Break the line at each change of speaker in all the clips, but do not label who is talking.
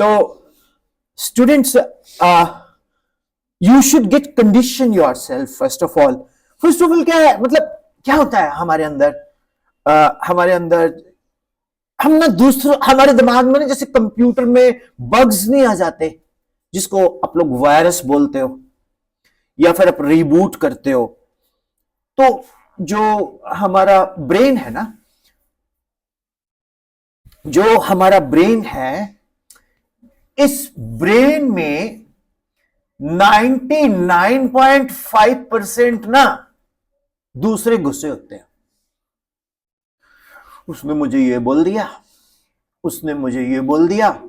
तो students, you should get condition your self first of all. क्या है, मतलब क्या होता है हमारे अंदर, हम ना दूसरों, हमारे दिमाग में ना जैसे कंप्यूटर में बग्स नहीं आ जाते, जिसको आप लोग वायरस बोलते हो या फिर आप रीबूट करते हो। तो जो हमारा ब्रेन है ना, जो हमारा ब्रेन है, इस ब्रेन में 99.5% ना दूसरे गुस्से होते हैं। उसने मुझे ये बोल दिया, उसने मुझे ये बोल दिया,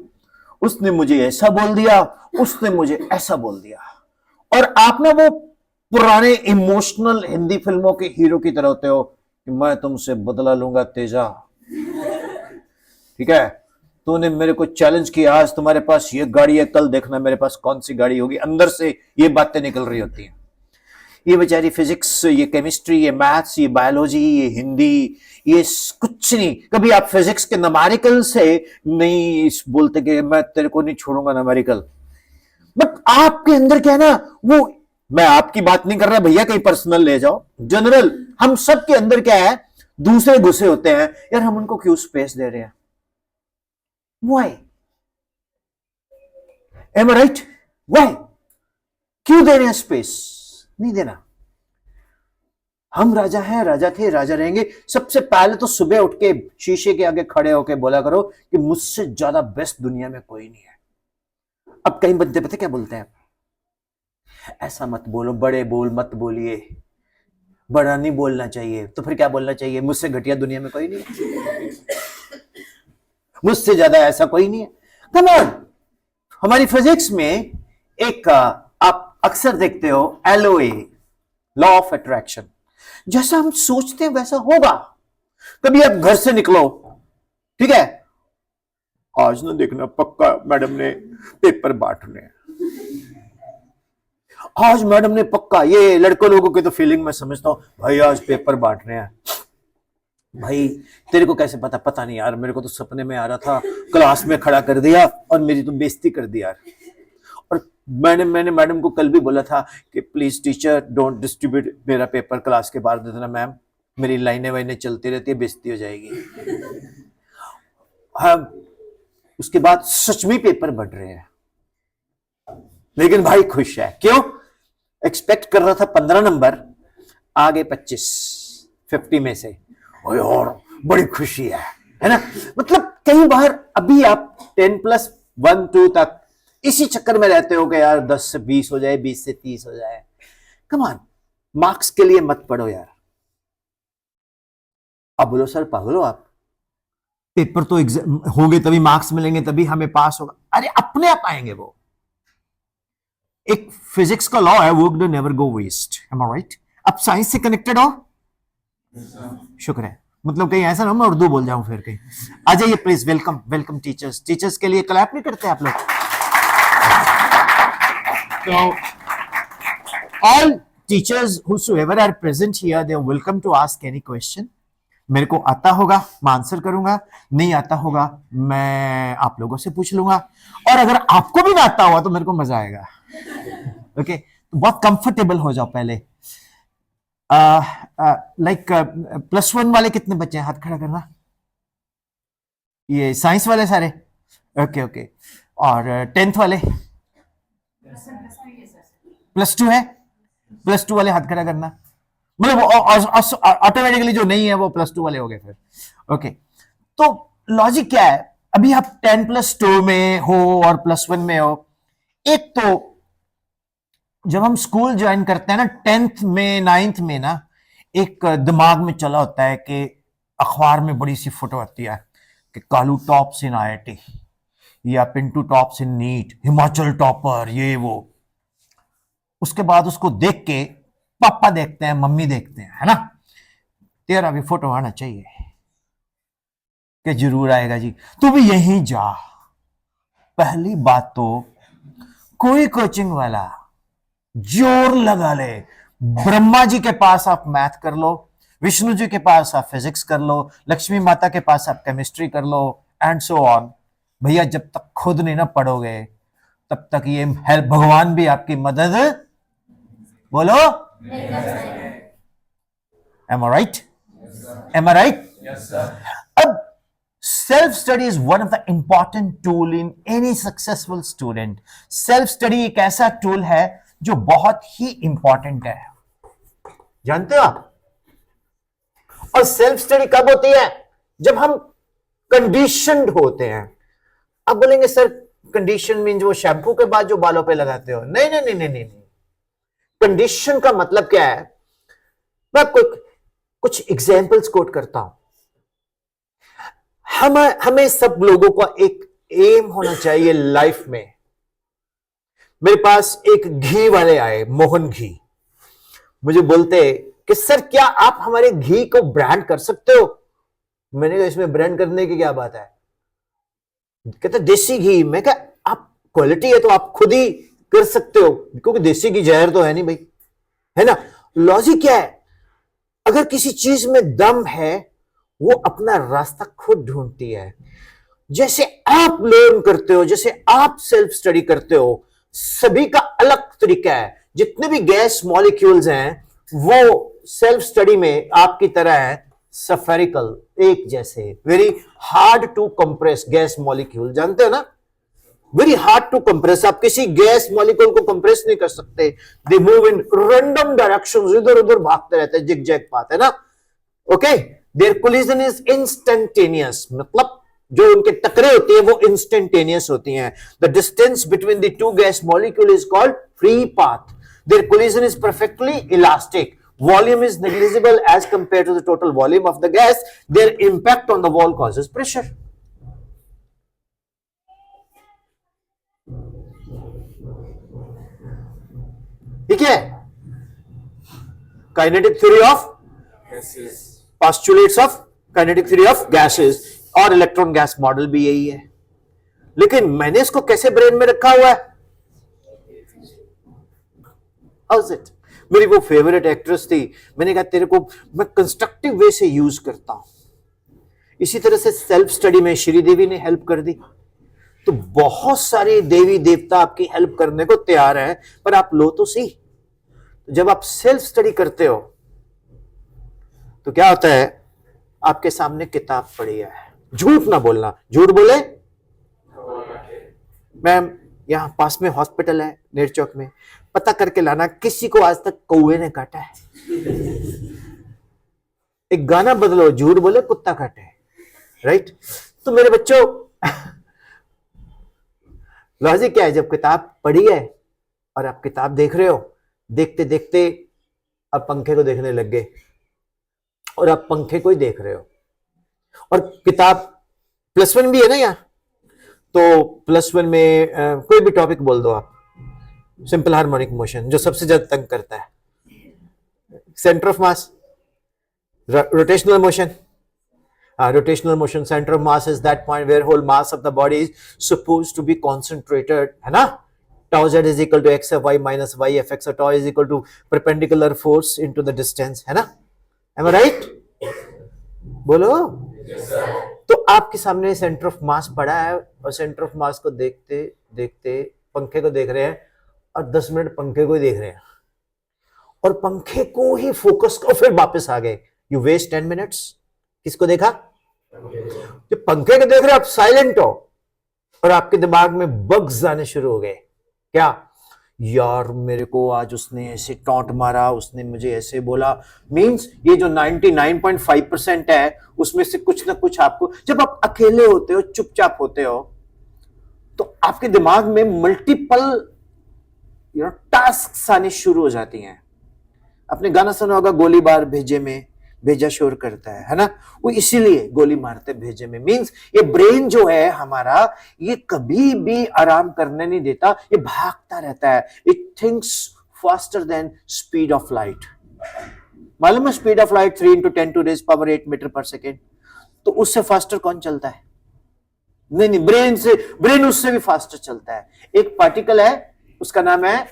उसने मुझे ऐसा बोल दिया, उसने मुझे ऐसा बोल दिया। और आप ना वो पुराने इमोशनल हिंदी फिल्मों के हीरो की तरह होते हो कि मैं तुमसे बदला लूंगा तेजा, ठीक है, तूने मेरे को चैलेंज किया, आज तुम्हारे पास ये गाड़ी है, कल देखना मेरे पास कौन सी गाड़ी होगी। अंदर से ये बातें निकल रही होती हैं। ये बेचारी फिजिक्स, ये केमिस्ट्री, ये मैथ्स, ये बायोलॉजी, ये हिंदी, ये कुछ नहीं। कभी आप फिजिक्स के न्यूमेरिकल से नहीं बोलते कि मैं तेरे को नहीं छोड़ूंगा न्यूमेरिकल। बट आपके अंदर क्या है ना, वो, मैं आपकी बात नहीं कर रहा भैया, कहीं पर्सनल ले जाओ, जनरल हम सब के अंदर क्या है, दूसरे गुस्से होते हैं। यार हम उनको क्यों स्पेस दे रहे हैं? Why? Am I right? Why? क्यों दे रहे हैं स्पेस? नहीं देना। हम राजा हैं, राजा थे, राजा रहेंगे। सबसे पहले तो सुबह उठ के शीशे के आगे खड़े होके बोला करो कि मुझसे ज्यादा बेस्ट दुनिया में कोई नहीं है। अब कई बंदे पता क्या बोलते हैं, ऐसा मत बोलो, बड़े बोल मत बोलिए, बड़ा नहीं बोलना चाहिए। तो फिर क्या बोलना चाहिए? मुझसे घटिया दुनिया में कोई नहीं है, मुझसे ज्यादा ऐसा कोई नहीं है। Come on. हमारी फिजिक्स में एक आप अक्सर देखते हो LOA, लॉ ऑफ अट्रैक्शन। जैसा हम सोचते हैं वैसा होगा। कभी आप घर से निकलो, ठीक है, आज ना देखना पक्का मैडम ने पेपर बांटने, आज मैडम ने पक्का, ये लड़कों लोगों की तो फीलिंग मैं समझता हूं, भाई आज पेपर बांटने हैं। भाई तेरे को कैसे पता? पता नहीं यार, मेरे को तो सपने में आ रहा था, क्लास में खड़ा कर दिया और मेरी तो बेइज्जती कर दी यार। और मैंने मैडम को कल भी बोला था कि प्लीज टीचर डोंट डिस्ट्रीब्यूट मेरा पेपर क्लास के बाहर दे देना मैम, मेरी लाइनें वाइनें चलती रहती है, बेइज्जती हो जाएगी। हाँ, उसके बाद सच में पेपर बढ़ रहे हैं, लेकिन भाई खुश है। क्यों? एक्सपेक्ट कर रहा था 15 नंबर, आगे 50 में से, और बड़ी खुशी है ना। मतलब कई बार अभी आप 10+1 2 तक इसी चक्कर में रहते हो कि यार 10 से 20 हो जाए, 20 से 30 हो जाए। कम ऑन, मार्क्स के लिए मत पढ़ो यार। अब बोलो सर पागल हो आप, पेपर तो होंगे तभी मार्क्स मिलेंगे, तभी हमें पास होगा। अरे अपने आप आएंगे वो। एक फिजिक्स का लॉ है, work do never go waste. Am I right? अब साइंस से कनेक्टेड हो? शुक्र है। मतलब कहीं ऐसा ना मैं उर्दू बोल जाऊं फिर कहीं। आ जाइए please. Welcome welcome teachers. Teachers के लिए क्लैप नहीं करते आप लोग? तो all teachers whosoever are present here, they are welcome to ask any question. मेरे को आता होगा मैं आंसर करूंगा, नहीं आता होगा मैं आप लोगों से पूछ लूंगा, और अगर आपको भी ना आता हुआ तो मेरे को मजा आएगा। ओके, तो बहुत कंफर्टेबल हो जाओ पहले। लाइक +1 वाले कितने बच्चे हैं? हाथ खड़ा करना। ये साइंस वाले सारे? Okay okay. और 10th वाले? +2 है? +2 वाले हाथ खड़ा करना। मतलब ऑटोमेटिकली जो नहीं है वो +2 वाले हो गए फिर। ओके, तो लॉजिक क्या है? अभी आप 10+2 में हो और +1 में हो। एक तो जब हम स्कूल ज्वाइन करते हैं ना, 10th में 9th में ना, एक दिमाग में चला होता है कि अखबार में बड़ी सी फोटो आती है कि कालू टॉप्स इन IIT या पिंटू टॉप्स इन नीट, हिमाचल टॉपर, ये वो। उसके बाद उसको देख के पापा देखते हैं, मम्मी देखते हैं, है ना, तेरा भी फोटो आना चाहिए। कि जरूर आएगा जी, तू भी यहीं जा। पहली बात तो कोई कोचिंग वाला जोर लगा ले, ब्रह्मा जी के पास आप मैथ कर लो, विष्णु जी के पास आप फिजिक्स कर लो, लक्ष्मी माता के पास आप केमिस्ट्री कर लो, एंड सो ऑन, भैया जब तक खुद नहीं ना पढ़ोगे तब तक ये हेल्प, भगवान भी आपकी मदद, बोलो, M I right? M I right? अब self study is one of the important tool in any successful student. Self study एक ऐसा टूल है जो बहुत ही इंपॉर्टेंट है, जानते हो आप? और सेल्फ स्टडी कब होती है? जब हम कंडीशनड होते हैं। अब बोलेंगे सर कंडीशन मीन वो शैम्पू के बाद जो बालों पे लगाते हो? नहीं नहीं नहीं नहीं नहीं, कंडीशन का मतलब क्या है? मैं आपको कुछ एग्जाम्पल्स कोट करता हूं। हमें सब लोगों का एक एम होना चाहिए लाइफ में। मेरे पास एक घी वाले आए, मोहन घी, मुझे बोलते कि सर क्या आप हमारे घी को ब्रांड कर सकते हो? मैंने कहा इसमें ब्रांड करने की क्या बात है? कहते देसी घी। मैं कहा आप क्वालिटी है तो आप खुद ही कर सकते हो, क्योंकि देसी घी जहर तो है नहीं भाई, है ना? लॉजिक क्या है? अगर किसी चीज में दम है वो अपना रास्ता खुद ढूंढती है। जैसे आप लर्न करते हो, जैसे आप सेल्फ स्टडी करते हो, सभी का अलग तरीका है। जितने भी गैस मॉलिक्यूल्स हैं वो सेल्फ स्टडी में आपकी तरह है सफेरिकल, एक जैसे, very hard to compress gas molecule, जानते हो ना? Very hard to compress. आप किसी गैस मॉलिक्यूल को कंप्रेस नहीं कर सकते। They move in random directions, इधर उधर भागते रहते हैं, जिग जैग पाथ, है ना? Okay, there collision is instantaneous, मतलब जो उनके टकरे होती है वो इंस्टेंटेनियस होती हैं। The distance between the two gas molecule is called free path. There collision is perfectly elastic. Volume is negligible as compared to the total volume of the gas. Their impact on the wall causes pressure. ठीक है? Kinetic theory of gases, postulates of kinetic theory of gases, और electron gas model भी यही है। लेकिन मैंने इसको कैसे ब्रेन में रखा हुआ है? How's it? मेरी वो फेवरेट एक्ट्रेस थी, मैंने कहा तेरे को मैं कंस्ट्रक्टिव वे से यूज करता हूं। इसी तरह से सेल्फ स्टडी में श्रीदेवी ने हेल्प कर दी। तो बहुत सारे देवी देवता आपकी हेल्प करने को तैयार हैं, पर आप लो तो सही। जब आप सेल्फ स्टडी करते हो तो क्या होता है? आपके सामने किताब पड़ी है, झूठ ना बोलना। झूठ बोले? मैम यहां पास में हॉस्पिटल है नेर चौक में, पता करके लाना किसी को आज तक कौवे ने काटा है। एक गाना बदलो, झूठ बोले कुत्ता काटे, राइट? तो मेरे बच्चों लॉजिक क्या है? जब किताब पढ़ी है और आप किताब देख रहे हो, देखते देखते आप पंखे को देखने लग गए और आप पंखे को ही देख रहे हो, और किताब +1 भी है ना यहाँ, तो +1 में कोई भी टॉपिक बोल दो आप। सिंपल हार्मोनिक मोशन जो सबसे ज्यादा तंग करता है, centre of mass, rotational motion. Rotational motion, centre of mass is that point where whole mass of the body is supposed to be concentrated, है ना? tau z is equal to x of y minus y f x, or tau is equal to perpendicular force into the distance, है ना? Am I right? बोलो। yes, sir. तो आपके सामने centre of मास पड़ा है और सेंटर ऑफ मास को देखते देखते पंखे को देख रहे हैं और 10 मिनट पंखे को ही देख रहे हैं और पंखे को ही फोकस को, फिर वापस आ गए। You waste 10 minutes. किसको देखा? जो पंखे को देख रहे हो आप साइलेंट हो और आपके दिमाग में बग्स आने शुरू हो गए। क्या? यार मेरे को आज उसने ऐसे टॉन्ट मारा, उसने मुझे ऐसे बोला। मींस ये जो 99.5% है उसमें से कुछ ना कुछ आपको, जब आप अकेले होते हो, चुपचाप होते हो, तो आपके दिमाग में मल्टीपल टास्क आने शुरू हो जाती हैं। आपने गाना सुना होगा, गोलीबार भेजे में भेजा शोर करता है ना? वो इसीलिए गोली मारते भेजे में। मींस ये ब्रेन जो है हमारा, ये कभी भी आराम करने नहीं देता, ये भागता रहता है। It thinks faster than speed of light. मालूम है स्पीड ऑफ लाइट 3 × 10⁸ मीटर पर सेकेंड। तो उससे फास्टर कौन चलता है? नहीं, ब्रेन उससे भी फास्टर चलता है। एक पार्टिकल है, उसका नाम है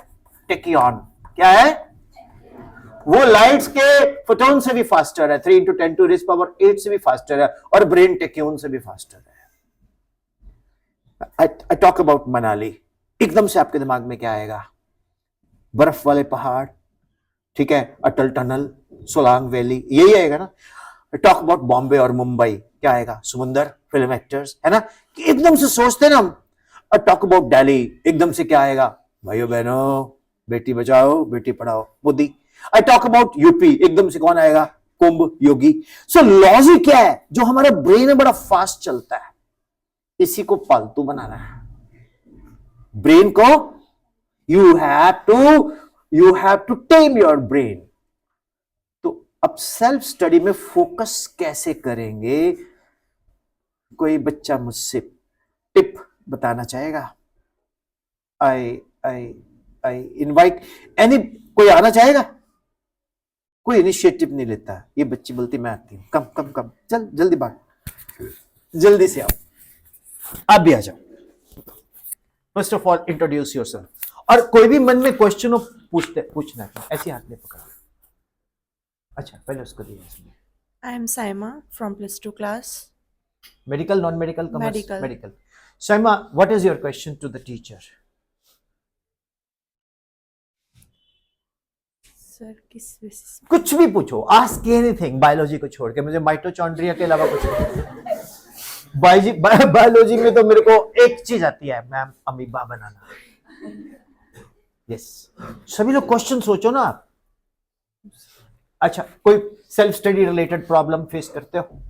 टेकियन। क्या है? वो लाइट्स के फोटोन से भी फास्टर है, 3 × 10⁸ से भी फास्टर है, और ब्रेन टेक्यून से भी फास्टर है। आई टॉक अबाउट मनाली, एकदम से आपके दिमाग में क्या आएगा? बर्फ वाले पहाड़, ठीक है, अटल टनल, सोलांग वैली, यही आएगा ना। टॉक अबाउट बॉम्बे और मुंबई, क्या आएगा? समुंदर, फिल्म एक्टर्स, है ना, कि एकदम से सोचते हैं ना हम। टॉक अबाउट दिल्ली, एकदम से क्या आएगा? भाइयों बहनों, Beti Bachao Beti Padhao, Modi. I talk about UP, एकदम से कौन आएगा? कुंभ, योगी। सो लॉजिक क्या है? जो हमारा ब्रेन है बड़ा फास्ट चलता है, इसी को पालतू बनाना है ब्रेन को। You have to tame your brain. तो अब सेल्फ स्टडी में फोकस कैसे करेंगे? कोई बच्चा मुझसे टिप बताना चाहेगा? आई आई आई इनवाइट एनी, कोई आना चाहेगा? कोई इनिशिएटिव नहीं लेता। ये बच्ची बोलती मैं आती हूं, कम कम कम, चल जल्दी बात, जल्दी से आओ, आप भी आ जाओ। First of all introduce yourself, और कोई भी मन में क्वेश्चन हो पूछना है, ऐसे हाथ में पकड़ा। अच्छा, पहले उसको दिया।
I am Saima from +2 class.
Medical, non-medical, commerce?
Medical.
Saima, what is your question to the teacher?
Sir किस बेसिस?
कुछ भी पूछो, आस्क एनीथिंग, बायोलॉजी को छोड़ के। मुझे माइटोचॉन्ड्रिया के अलावा कुछ नहीं। बायोलॉजी में तो मेरे को एक चीज आती है मैम, अमीबा बनाना। यस, सभी लोग क्वेश्चन सोचो ना आप। अच्छा, कोई self study related problem face करते हो?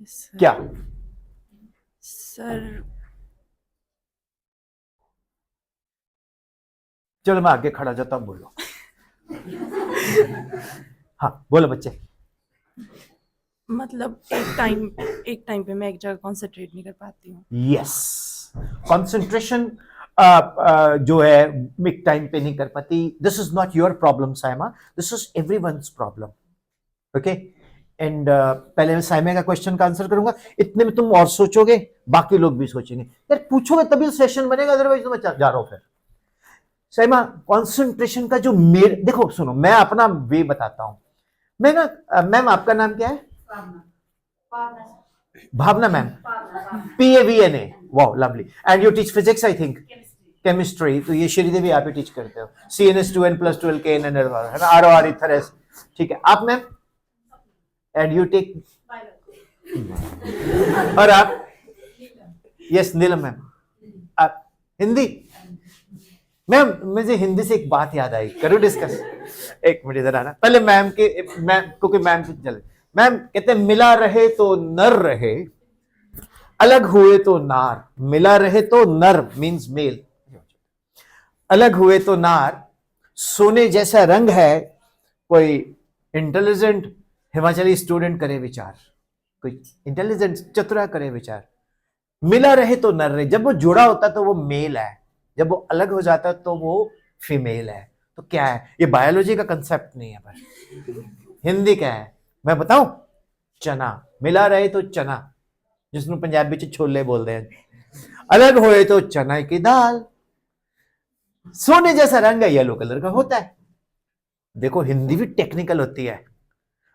सर,
क्या
सर
चलो मैं आगे खड़ा जाता हूं, बोलो। हाँ बोलो बच्चे।
मतलब एक टाइम पे मैं एक जगह कंसंट्रेट नहीं कर पाती हूँ।
यस, कंसंट्रेशन जो है एक टाइम पे नहीं कर पाती। This is not your problem Saima, this is everyone's problem. Okay, and पहले मैं साइमा का क्वेश्चन का आंसर करूंगा, इतने में तुम और सोचोगे, बाकी लोग भी सोचेंगे। यार पूछोगे तभी सेशन बनेगा, अदरवाइज तो मैं जा रहा हूं फिर। साइमा, कंसंट्रेशन का जो मेरे, देखो सुनो, मैं अपना वे बताता हूं। मैं ना, मैम आपका नाम क्या है? Bhavna ma'am, PAVNA, wow lovely. And you teach physics I think, chemistry, तो ये श्रीदेवी आप ही टीच करते हो। CNS2N + 12 KN है ना, ROR इथरस, ठीक है। आप मैम? And you take? और आप? Yes, Neelam ma'am. आप हिंदी? मैम मुझे हिंदी से एक बात याद आई, करूं डिस्कस? एक मिनट इधर आना पहले। मैम क्योंकि मैम से चले। मैम कहते हैं मिला रहे तो नर रहे, अलग हुए तो नार। मिला रहे तो नर मींस मेल, अलग हुए तो नार। सोने जैसा रंग है, कोई इंटेलिजेंट हिमाचली स्टूडेंट करे विचार, कोई इंटेलिजेंट चतुरा करे विचार। मिला रहे तो नर रहे, जब वो जुड़ा होता तो वो मेल है, जब वो अलग हो जाता तो वो फीमेल है। तो क्या है ये? बायोलॉजी का कंसेप्ट नहीं है, पर हिंदी क्या है मैं बताऊं? चना। मिला रहे तो चना, जिसमें पंजाबी च छोले बोलते हैं। अलग होए तो चना की दाल। सोने जैसा रंग है, येलो कलर का होता है। देखो हिंदी भी टेक्निकल होती है।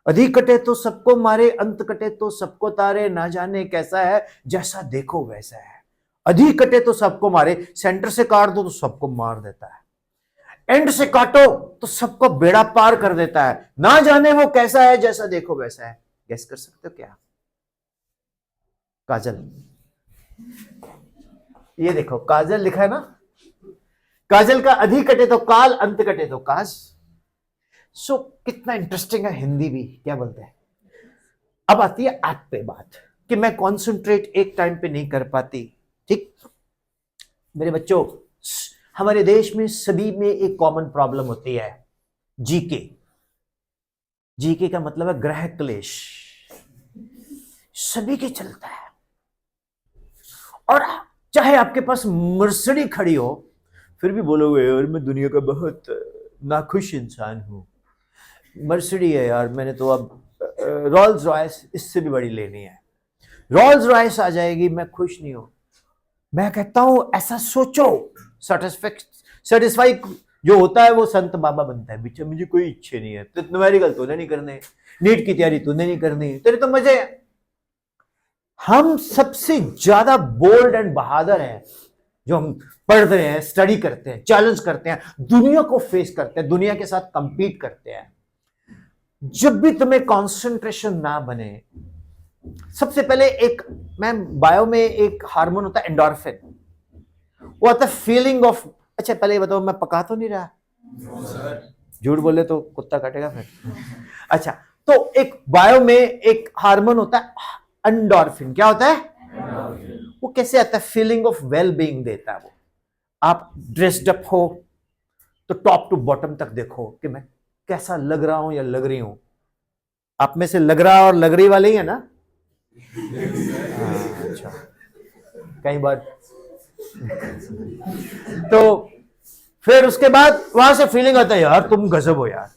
अधिक कटे तो सबको मारे, अंत कटे तो सबको तारे, ना जाने कैसा है जैसा देखो वैसा है। अधिक कटे तो सबको मारे, सेंटर से काट दो तो सबको मार देता है, एंड से काटो तो सबको बेड़ा पार कर देता है। ना जाने वो कैसा है जैसा देखो वैसा है। गेस कर सकते हो क्या? काजल। ये देखो काजल लिखा है ना, काजल का अधिक कटे तो काल, अंत कटे तो काज। सो कितना इंटरेस्टिंग है हिंदी भी, क्या बोलते हैं। अब आती है ऐप पे बात कि मैं कॉन्सेंट्रेट एक टाइम पे नहीं कर पाती। ठीक मेरे बच्चों, हमारे देश में सभी में एक कॉमन प्रॉब्लम होती है, जीके। जीके का मतलब है ग्रह क्लेश, सभी के चलता है। और चाहे आपके पास मर्सिडी खड़ी हो, फिर भी बोलोगे यार मैं दुनिया का बहुत नाखुश इंसान हूं। मर्सिडी है यार, मैंने तो अब रोल्स रॉयस इससे भी बड़ी लेनी है। रोल्स रॉयस आ जाएगी, मैं खुश नहीं हूं। मैं कहता हूं ऐसा सोचो, सेटिस्फाई जो होता है वो संत बाबा बनता है। बीच मुझे कोई इच्छा नहीं है, तो न्यूमेरिकल तूने नहीं करने, नीट की तैयारी तूने नहीं करनी, तेरे तो मजे हैं। हम सबसे ज्यादा बोल्ड एंड बहादुर हैं जो हम पढ़ रहे हैं, स्टडी करते हैं, चैलेंज करते हैं, दुनिया को फेस करते हैं, दुनिया के साथ कंपीट करते हैं। जब भी तुम्हें कंसंट्रेशन ना बने, सबसे पहले एक, मैम बायो में एक हार्मोन होता है एंडोर्फिन, वो आता है फीलिंग ऑफ, अच्छा पहले ये बताओ मैं पका तो नहीं रहा? झूठ बोले तो कुत्ता काटेगा फिर। अच्छा, तो एक बायो में एक हार्मोन होता है एंडोर्फिन। क्या होता है? वो कैसे आता है? फीलिंग ऑफ वेल बीइंग देता है वो। आप ड्रेस्ड अप हो तो टॉप टू बॉटम तक देखो कि मैं कैसा लग रहा हूं या लग रही हूं। आप में से लग रहा और लग रही वाले ही है ना? अच्छा, कई बार तो फिर उसके बाद वहां से फीलिंग आता है यार तुम गजब हो यार।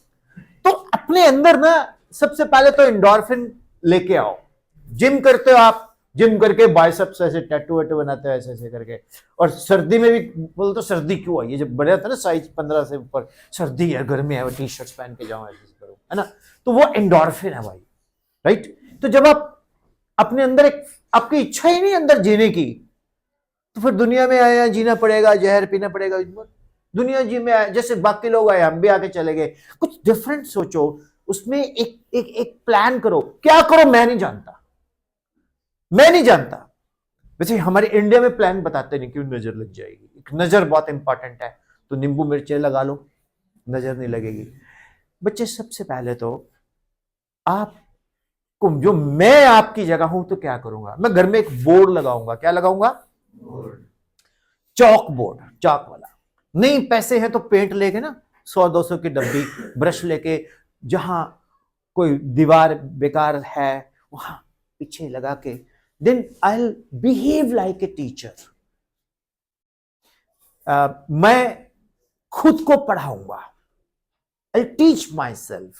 तो अपने अंदर ना सबसे पहले तो एंडोर्फिन लेके आओ। जिम करते हो आप, जिम करके बाइसेप्स ऐसे टैटू वैटू बनाते हो ऐसे ऐसे करके, और सर्दी में भी बोलते तो सर्दी क्यों आई है, जब बढ़ जाता है ना साइज 15 से ऊपर, सर्दी है गर्मी है, वो टी शर्ट्स पहन के जाओ ऐसे करो, है ना? तो वो एंडोर्फिन है भाई, राइट? तो जब आप अपने अंदर एक, आपकी इच्छा ही नहीं अंदर जीने की, तो फिर दुनिया में आया जीना पड़ेगा, जहर पीना पड़ेगा। दुनिया जी में आया, जैसे बाकी लोग आए हम भी आके चले गए। कुछ डिफरेंट सोचो, उसमें एक एक एक प्लान करो। क्या करो मैं नहीं जानता, मैं नहीं जानता। वैसे हमारे इंडिया में प्लान बताते नहीं, क्यों? नजर लग जाएगी। नजर बहुत इंपॉर्टेंट है, तो नींबू मिर्चें लगा लो, नजर नहीं लगेगी। बच्चे सबसे पहले तो आप जो मैं आपकी जगह हूं तो क्या करूंगा, मैं घर में एक बोर्ड लगाऊंगा। क्या लगाऊंगा? चौक बोर्ड, चौक वाला। नहीं पैसे हैं तो पेंट लेके ना 100-200 की डब्बी, ब्रश लेके, जहां कोई दीवार बेकार है वहां पीछे लगा के, then I will behave like a teacher. मैं खुद को पढ़ाऊंगा, आई टीच माई सेल्फ।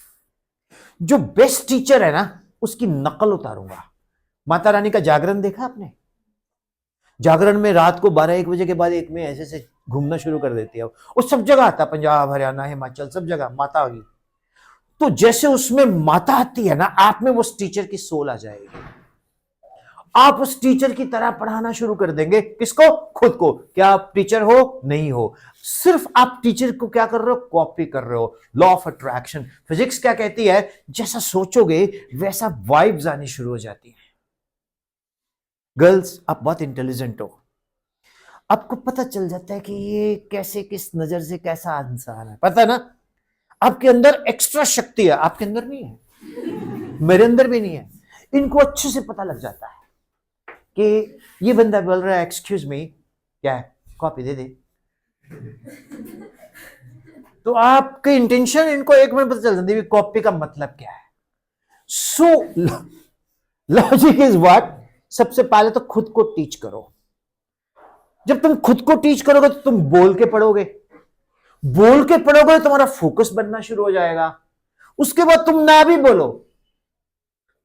जो बेस्ट टीचर है ना उसकी नकल उतारूंगा। माता रानी का जागरण देखा आपने? जागरण में रात को 12-1 बजे के बाद एक में ऐसे से घूमना शुरू कर देती है वो, सब जगह आता, पंजाब हरियाणा हिमाचल सब जगह माता आ गई। तो जैसे उसमें माता आती है ना, आप में उस टीचर की सोल आ जाएगी। आप उस टीचर की तरह पढ़ाना शुरू कर देंगे। किसको? खुद को। क्या आप टीचर हो? नहीं हो। सिर्फ आप टीचर को क्या कर रहे हो? कॉपी कर रहे हो। लॉ ऑफ अट्रैक्शन, फिजिक्स क्या कहती है? जैसा सोचोगे वैसा वाइब्स आनी शुरू हो जाती है। गर्ल्स आप बहुत इंटेलिजेंट हो, आपको पता चल जाता है कि ये कैसे, किस नजर से कैसा इंसान है, पता है ना? आपके अंदर एक्स्ट्रा शक्ति है, आपके अंदर नहीं है, मेरे अंदर भी नहीं है। इनको अच्छे से पता लग जाता है कि ये बंदा बोल रहा है एक्सक्यूज मी, क्या है, कॉपी दे दे। तो आपके इंटेंशन इनको एक मिनट पता चल जाती है कॉपी का मतलब क्या है। सो लॉजिक इज व्हाट? सबसे पहले तो खुद को टीच करो। जब तुम खुद को टीच करोगे तो तुम बोल के पढ़ोगे, बोल के पढ़ोगे तो तुम्हारा फोकस बनना शुरू हो जाएगा। उसके बाद तुम ना भी बोलो,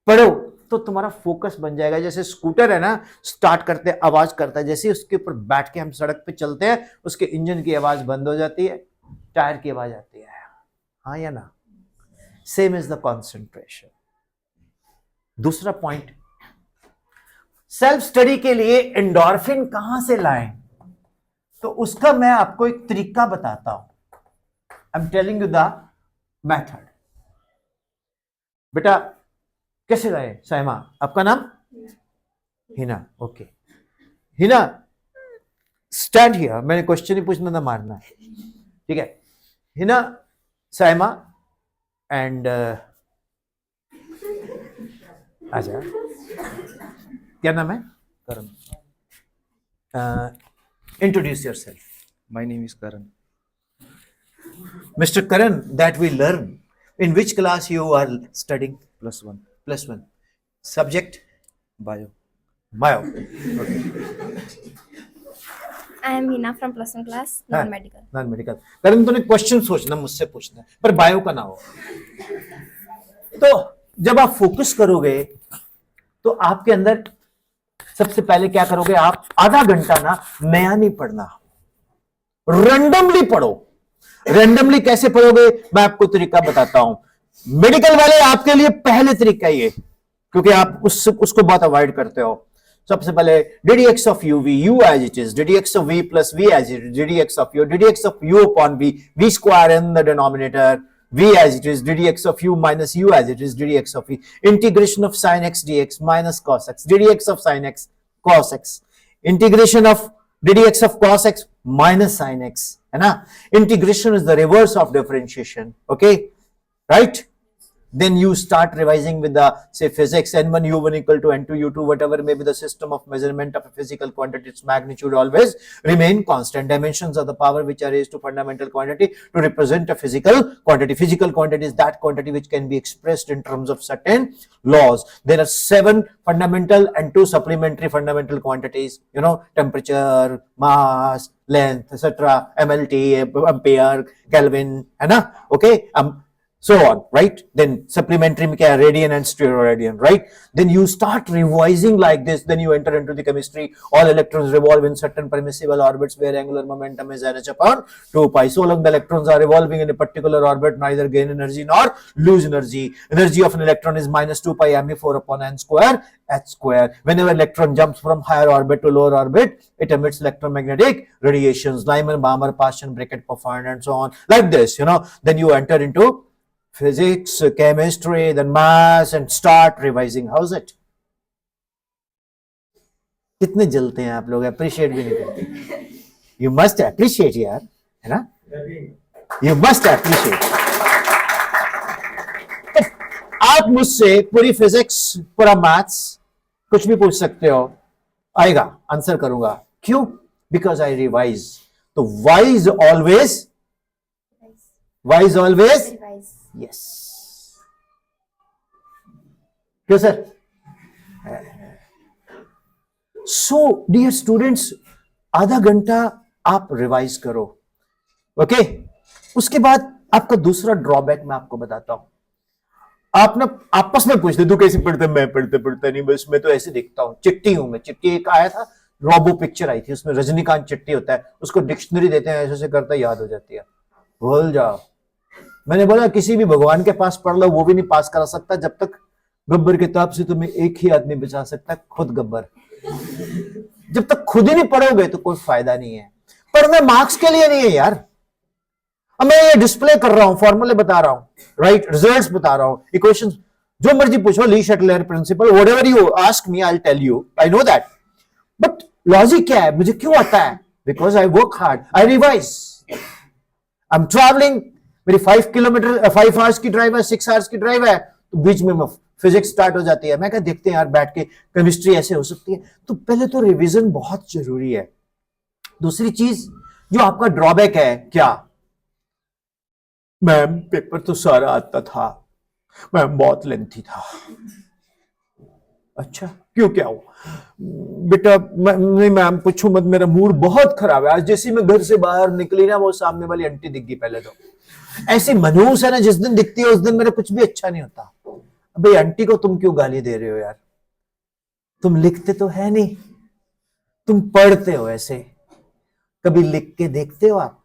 पढ़ो तो तुम्हारा फोकस बन जाएगा। जैसे स्कूटर है ना, स्टार्ट करते आवाज करता है, जैसे उसके ऊपर बैठ के हम सड़क पे चलते हैं उसके इंजन की आवाज बंद हो जाती है, टायर की आवाज आती है। हाँ या ना? Same is the concentration. दूसरा पॉइंट, सेल्फ स्टडी के लिए एंडोर्फिन कहां से लाएं, तो उसका मैं आपको एक तरीका बताता हूं। I am telling you the method. बेटा कैसे लाए? साइमा, आपका नाम? Hina, okay. Hina stand here, मैंने क्वेश्चन ही पूछना था, मारना है, ठीक है? हिना, साइमा एंड आजा। क्या नाम है?
Karan.
Introduce yourself.
My name is Karan.
Mr. Karan, that we learn. In which class you are studying?
+1.
+1. Subject?
Bio.
Bio.
I am Hina from +1 class,
हाँ,
non-medical.
non-medical. करण तूने क्वेश्चन सोचना, मुझसे पूछना, पर बायो का ना हो। तो जब आप फोकस करोगे तो आपके अंदर सबसे पहले क्या करोगे? आप आधा घंटा ना नया नहीं पढ़ना, रैंडमली पढ़ो। रैंडमली कैसे पढ़ोगे? मैं आपको तरीका बताता हूं। मेडिकल वाले आपके लिए पहले तरीका ये, क्योंकि आप उसको बहुत अवॉइड करते हो। सबसे पहले ddx of u v, u as it is, ddx of v plus v as it is, ddx of u, ddx of u upon v, v square in the denominator, v as it is, ddx of u minus u as it is, ddx of v, integration of sin x dx minus cos x, ddx of sin x cos x, integration of ddx of cos x minus sin x, है ना? Integration is the reverse of differentiation, okay, right? Then you start revising with the, say, physics, n1 u1 equal to n2 u2, whatever may be the system of measurement of a physical quantity, its magnitude always remain constant. Dimensions of the power which are raised to fundamental quantity to represent a physical quantity. Physical quantity is that quantity which can be expressed in terms of certain laws. There are 7 fundamental and 2 supplementary fundamental quantities, you know, temperature, mass, length, etc., MLT, ampere, Kelvin, है ना? Okay, so on, right? Then supplementary में क्या है? Radian and stereoradian, right? Then you start revising like this. Then you enter into the chemistry. All electrons revolve in certain permissible orbits where angular momentum is nh upon 2 pi. So long the electrons are revolving in a particular orbit, neither gain energy nor lose energy. Energy of an electron is minus 2 pi me4 upon n square h square. Whenever electron jumps from higher orbit to lower orbit, it emits electromagnetic radiations. Lyman, Balmer, Paschen, Brackett, Poffind, and so on. Like this, you know. Then you enter into physics, chemistry, then maths, and start revising. How's it? कितने जलते हैं आप लोग? Appreciate भी नहीं करते. You must appreciate यार, है ना? You must appreciate. तो आप मुझसे पूरी फिजिक्स, पूरा मैथ्स, कुछ भी पूछ सकते हो, आएगा, आंसर करूंगा. क्यों? Because I revise. तो wise always.
Revise.
Yes. क्यों सर? So dear students, आधा घंटा आप रिवाइज करो, ओके? उसके बाद आपका दूसरा ड्रॉबैक मैं आपको बताता हूं. आप ना आपस में पूछते, तू कैसे पढ़ते? मैं पढ़ता नहीं, बस मैं तो ऐसे देखता हूं. चिट्टी हूं मैं. चिट्टी एक आया था, रोबो पिक्चर आई थी, उसमें रजनीकांत चिट्टी होता है, उसको डिक्शनरी देते हैं, ऐसे करता है, याद हो जाती है. भूल जाओ. मैंने बोला किसी भी भगवान के पास पढ़ लो, वो भी नहीं पास करा सकता जब तक गब्बर किताब से तुम्हें एक ही आदमी बचा सकता है, खुद गब्बर. जब तक खुद ही नहीं पढ़ोगे तो कोई फायदा नहीं है. पढ़ना मार्क्स के लिए नहीं है यार. अब मैं ये डिस्प्ले कर रहा हूं, फॉर्मूले बता रहा हूं, राइट, रिजल्ट्स बता रहा हूं, इक्वेशंस, जो मर्जी पूछो, Le Chatelier principle, whatever you ask me, I will tell you, I know that. But logic क्या है? मुझे क्यों आता है? Because I work hard, I revise. I am travelling, मेरी 5 आवर्स की ड्राइव है, 6 आवर्स की ड्राइव है, तो बीच में फिजिक्स स्टार्ट हो जाती है. मैं क्या देखते हैं यार बैठ के, केमिस्ट्री ऐसे हो सकती है. तो पहले तो रिवीजन बहुत जरूरी है. दूसरी चीज जो आपका ड्रॉबैक है, क्या? मैम पेपर तो सारा आता था, मैम बहुत लेंथी था. अच्छा, क्यों, क्या हुआ? बेटा नहीं मैम पूछो मत, मेरा मूड बहुत खराब है आज. जैसे मैं घर से बाहर निकली ना, वो सामने वाली आंटी दिख गई. पहले तो ऐसी मनहूस है ना, जिस दिन दिखती है उस दिन मेरा कुछ भी अच्छा नहीं होता. अबे आंटी को तुम क्यों गाली दे रहे हो यार? तुम लिखते तो है नहीं, तुम पढ़ते हो. ऐसे कभी लिख के देखते हो आप?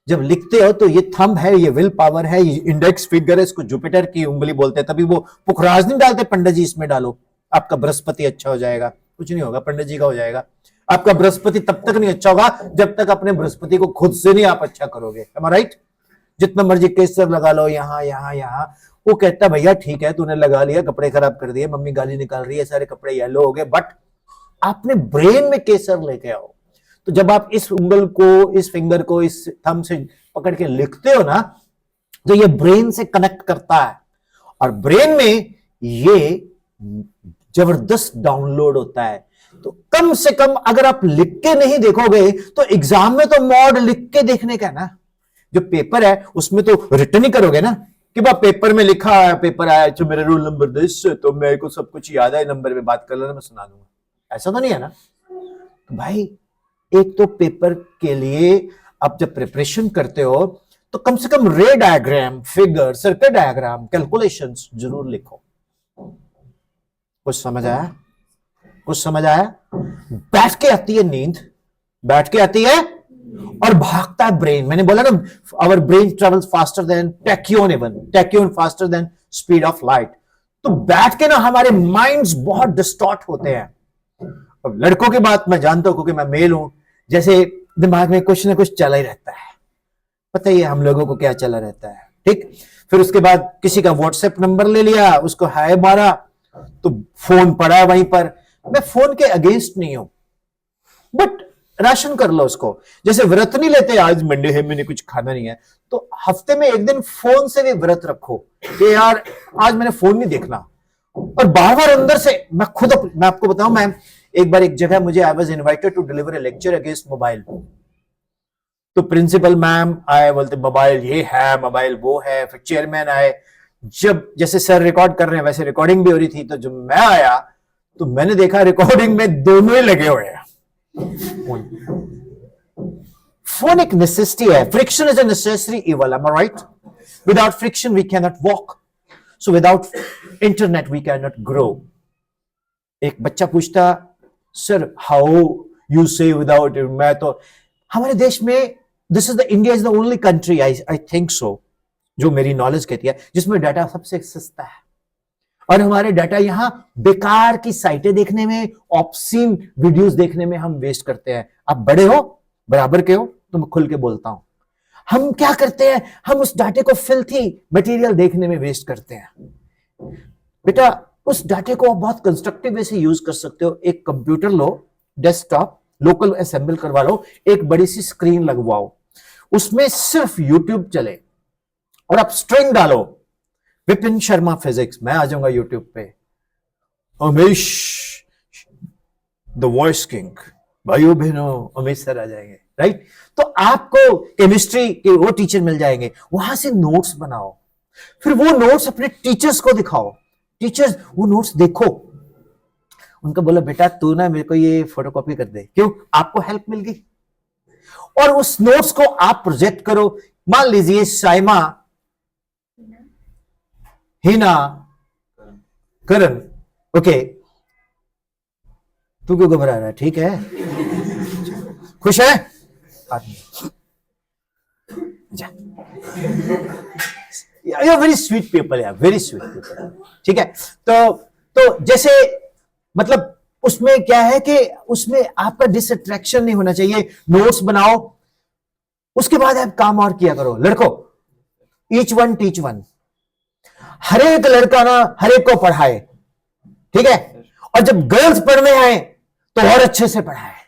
जब लिखते हो तो ये थंब है, ये विल पावर है, ये इंडेक्स फिंगर है, इसको जुपिटर की उंगली बोलते हैं. तभी वो पुखराज नहीं डालते, पंडित जी इसमें डालो, आपका बृहस्पति अच्छा हो जाएगा. कुछ नहीं होगा, पंडित जी का हो जाएगा. आपका बृहस्पति तब तक नहीं अच्छा होगा जब तक अपने बृहस्पति को खुद से नहीं आप अच्छा करोगे. am I right? जितना मर्जी केसर लगा लो, यहां यहां यहां. वो कहता भैया ठीक है, तूने लगा लिया, कपड़े खराब कर दिए, मम्मी गाली निकाल रही है, सारे कपड़े येलो हो गए, बट आपने ब्रेन में केसर लेके आओ. तो जब आप इस उंगल को, इस फिंगर को, इस थंब से पकड़ के लिखते हो ना, तो ये ब्रेन से कनेक्ट करता है, और ब्रेन में ये जबरदस्त डाउनलोड होता है. तो कम से कम अगर आप लिख के नहीं देखोगे तो एग्जाम में तो मॉड लिख के देखने का है ना. जो पेपर है उसमें तो रिटर्न ही करोगे ना, कि बा पेपर में लिखा है, पेपर आया, तो मेरा रोल नंबर 10, तो मेरे को सब कुछ याद है, नंबर पे बात कर लेना, मैं सुना दूंगा. ऐसा तो नहीं है ना. तो भाई एक तो पेपर के लिए आप जब प्रिपरेशन करते हो तो कम से कम ray diagram, figure, circuit diagram, calculations जरूर लिखो. कुछ समझ आया? कुछ समझ आया? बैठ के आती है नींद, बैठ के आती है और भागता है ब्रेन. मैंने बोला ना, our brain travels faster than tachyon, even tachyon faster than speed of light. तो बैठ के ना हमारे माइंड्स बहुत डिस्टॉर्ट होते हैं. अब लड़कों की बात मैं जानता हूं क्योंकि मैं मेल हूं, जैसे दिमाग में कुछ ना कुछ चला ही रहता है, पता ही है हम लोगों को क्या चला रहता है, ठीक। फिर उसके बाद किसी का व्हाट्सएप नंबर ले लिया, उसको हाय मारा, तो फोन पड़ा वहीं पर। मैं फोन के अगेंस्ट नहीं हूं, बट राशन कर लो उसको। जैसे व्रत नहीं लेते, आज मंडे है मैंने कुछ खाना नहीं है, तो हफ्ते में एक दिन फोन से भी व्रत रखो कि यार आज मैंने फोन नहीं देखना। और बार बार अंदर से मैं आपको बताऊं, मैं एक बार एक जगह मुझे I was invited to deliver a lecture against mobile, तो प्रिंसिपल मैम आए, बोलते मोबाइल ये है, मोबाइल वो है। फिर चेयरमैन आए, जब जैसे सर रिकॉर्ड कर रहे हैं वैसे रिकॉर्डिंग भी हो रही थी, तो जब मैं आया तो मैंने देखा रिकॉर्डिंग में दोनों ही लगे हुए हैं। फोन एक नेसेसिटी है, friction is a necessary evil, am I right? Without friction we can not walk, so without internet we can not grow. एक बच्चा पूछता sir how you say without, मैं तो हमारे देश में this is the India is the only country I think so, जो मेरी नॉलेज कहती है, जिसमें डाटा सबसे सस्ता है। और हमारे डाटा यहां बेकार की साइटें देखने में, ऑब्सीन वीडियोस देखने में हम वेस्ट करते हैं। आप बड़े हो, बराबर के हो, तो मैं खुल के बोलता हूं, हम क्या करते हैं, हम उस डाटे को फिल्थी मटेरियल देखने में वेस्ट करते हैं। बेटा उस डाटे को आप बहुत कंस्ट्रक्टिव वे से यूज कर सकते हो। एक कंप्यूटर लो, डेस्कटॉप लोकल असेंबल करवा लो, एक बड़ी सी स्क्रीन लगवाओ, उसमें सिर्फ यूट्यूब चले और आप स्ट्रिंग डालो, विपिन शर्मा फिजिक्स, मैं आ जाऊंगा यूट्यूब पे, अमीश द वॉइस किंग, भाइयों बहनों अमित सर आ जाएंगे, राइट? तो आपको केमिस्ट्री के वो टीचर मिल जाएंगे, वहां से नोट्स बनाओ, फिर वो नोट्स अपने टीचर्स को दिखाओ, टीचर्स वो नोट्स देखो, उनको बोलो बेटा तू ना मेरे को ये फोटोकॉपी कर दे, क्यों? आपको हेल्प मिल गई। और उस नोट्स को आप प्रोजेक्ट करो। मान लीजिए साइमा, हिना, करण, ओके, तू क्यों घबरा रहा है? ठीक है, खुश है वेरी स्वीट पीपल यार, वेरी स्वीट पीपल, ठीक है। तो जैसे मतलब उसमें क्या है कि उसमें आपका डिसअट्रैक्शन नहीं होना चाहिए। नोट्स बनाओ, उसके बाद आप काम और किया करो। लड़कों, ईच वन टीच वन, हर एक लड़का ना हर एक को पढ़ाए, ठीक है? और जब गर्ल्स पढ़ने आए तो और अच्छे से पढ़ाए।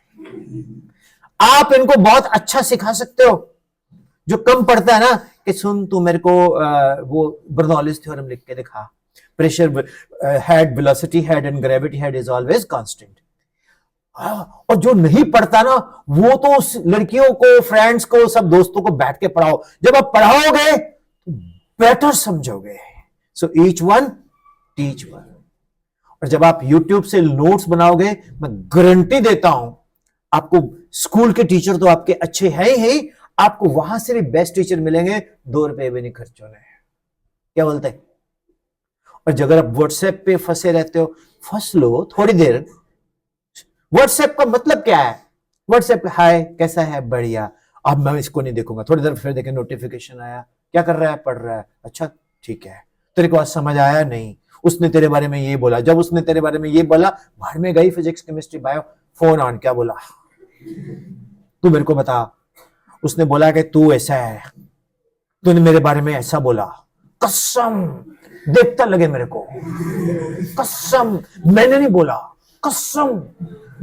आप इनको बहुत अच्छा सिखा सकते हो। जो कम पढ़ता है ना, कि सुन तू मेरे को वो बर्नौलीज थ्योरम लिख के दिखा, pressure head, velocity head and gravity head is always constant. और जो नहीं पढ़ता ना, वो तो उस लड़कियों को, फ्रेंड्स को, सब दोस्तों को बैठ के पढ़ाओ। जब आप पढ़ाओगे तो बेटर समझोगे। So each one teach one. और जब आप YouTube से नोट्स बनाओगे, मैं गारंटी देता हूं आपको, स्कूल के टीचर तो आपके अच्छे हैं ही, आपको वहां से भी बेस्ट टीचर मिलेंगे, 2 रुपए भी नहीं खर्च होने। क्या बोलते हैं? और अगर आप व्हाट्सएप पे फंसे रहते हो, फंस लो थोड़ी देर। व्हाट्सएप का मतलब क्या है? व्हाट्सएप हाय कैसा है, बढ़िया, अब मैं इसको नहीं देखूंगा, थोड़ी देर फिर देखे नोटिफिकेशन आया, क्या कर रहा है, पढ़ रहा है, अच्छा ठीक है, तेरे को आज समझ आया नहीं, उसने तेरे बारे में ये बोला, जब उसने तेरे बारे में ये बोला, बाहर में गई physics chemistry bio, phone on, क्या बोला, तू मेरे को बता, उसने बोला कि तू ऐसा है, तूने मेरे बारे में ऐसा बोला, कसम, देखता लगे मेरे को, कसम मैंने नहीं बोला, कसम,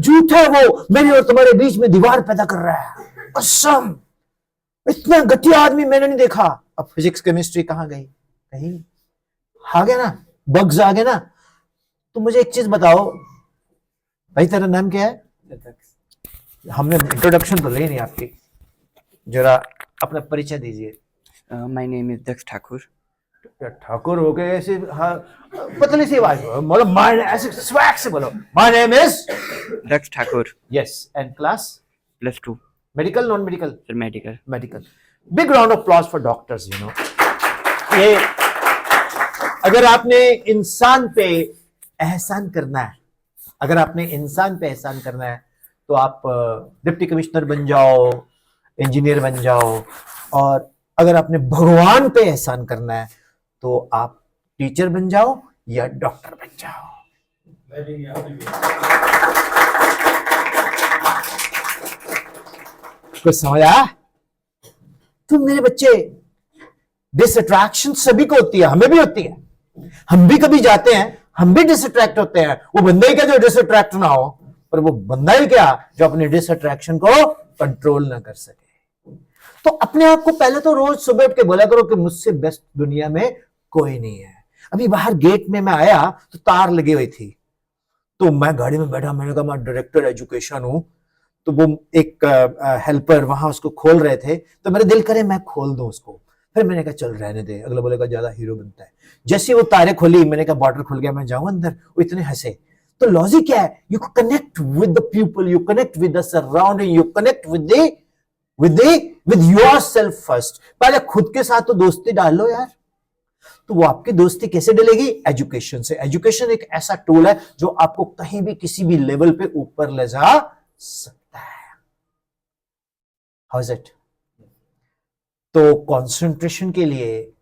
झूठ है वो, मेरे और तुम्हारे बीच में दीवार पैदा कर रहा है, कसम, इतना घटिया आदमी मैंने नहीं देखा। अब फिजिक्स केमिस्ट्री कहां गई? कहीं आ गया ना, बग्स आ गए ना। तो मुझे एक चीज बताओ भाई, तेरा नाम क्या है? हमने इंट्रोडक्शन तो ली नहीं आपकी, जरा अपना परिचय दीजिए।
My name is Daksh Thakur.
Thakur हो गए ऐसे, हाँ, पतली सी आवाज बोलो, माय ऐसे स्वैग से बोलो, my name is
Daksh Thakur.
Yes, and class
+2
medical, non medical?
Sir medical.
Medical. Big round of applause for doctors. You know, ये अगर आपने इंसान पे एहसान करना है, अगर आपने इंसान पे एहसान करना है, तो आप डिप्टी कमिश्नर बन जाओ, इंजीनियर बन जाओ, और अगर आपने भगवान पे एहसान करना है तो आप टीचर बन जाओ या डॉक्टर बन जाओ। कुछ समझ आया? तो मेरे बच्चे, डिसअट्रैक्शन सभी को होती है, हमें भी होती है। हम भी कभी जाते हैं, हम भी डिसअट्रैक्ट होते हैं। वो बंदा ही क्या जो डिसअट्रैक्ट ना हो, पर वो बंदा ही क्या जो अपने डिसअट्रैक्शन को कंट्रोल ना कर सके। तो अपने आप को पहले तो रोज सुबह उठ के बोला करो कि मुझसे बेस्ट दुनिया में कोई नहीं है। अभी बाहर गेट में मैं आया तो तार लगी हुई थी, तो मैं गाड़ी में बैठा, मैंने कहा मैं डायरेक्टर एजुकेशन हूं। तो वो एक हेल्पर वहां उसको खोल रहे थे, तो मेरा दिल करे मैं खोल दूं उसको। फिर मैंने कहा चल रहने दे, अगला बोलेगा ज्यादा हीरो बनता है। जैसे वो तारे खोली, मैंने कहा बॉर्डर खुल गया, मैं जाऊं अंदर। वो इतने हंसे। तो लॉजिक क्या है? You connect with the people, you connect with the surrounding, you connect with yourself first. पहले खुद के साथ तो दोस्ती डाल लो यार। तो वो आपकी दोस्ती कैसे डलेगी? एजुकेशन से। एजुकेशन एक ऐसा टूल है जो आपको कहीं भी किसी भी लेवल पे ऊपर ले जा सकता है। How is it? तो कंसंट्रेशन के लिए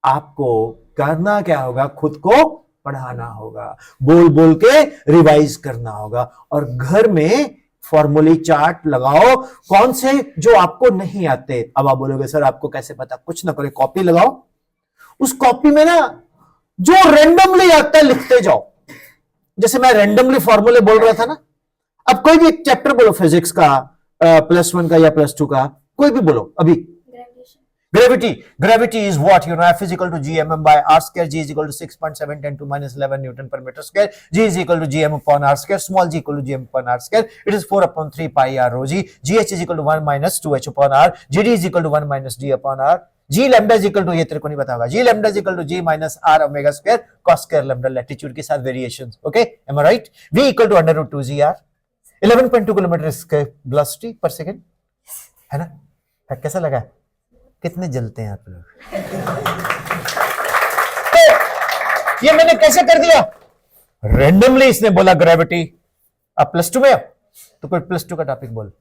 आपको करना क्या होगा? खुद को पढ़ाना होगा, बोल बोल के रिवाइज करना होगा, और घर में फॉर्मूले चार्ट लगाओ कौन से जो आपको नहीं आते। अब आप बोलोगे सर आपको कैसे पता? कुछ ना करे, कॉपी लगाओ, उस कॉपी में ना जो रैंडमली आता है लिखते जाओ। जैसे मैं रैंडमली फॉर्मूले बोल रहा था ना, अब कोई भी एक चैप्टर बोलो, फिजिक्स का, +1 का या +2 का, कोई भी बोलो अभी। Gravity is what? F is equal to gmm by r square, g is equal to 6.7 × 10⁻11 Newton per meter square, g is equal to gm upon r square, small g equal to gm upon r square. It is 4/3 pi r rho g. Gh is equal to 1 minus 2h upon r. Gd is equal to 1 minus d upon r. G lambda is equal to, ये तेरे को नहीं पता होगा, G lambda is equal to g minus r omega square cos square lambda, latitude के साथ variations. Okay, am I right? V equal to √2 gr. 11.2 kilometre velocity per second, है ना? कैसा लगा? कितने जलते हैं आप लोग? तो ये मैंने कैसे कर दिया? रैंडमली इसने बोला ग्रेविटी। अब +2 में, तो कोई +2 का टॉपिक बोल।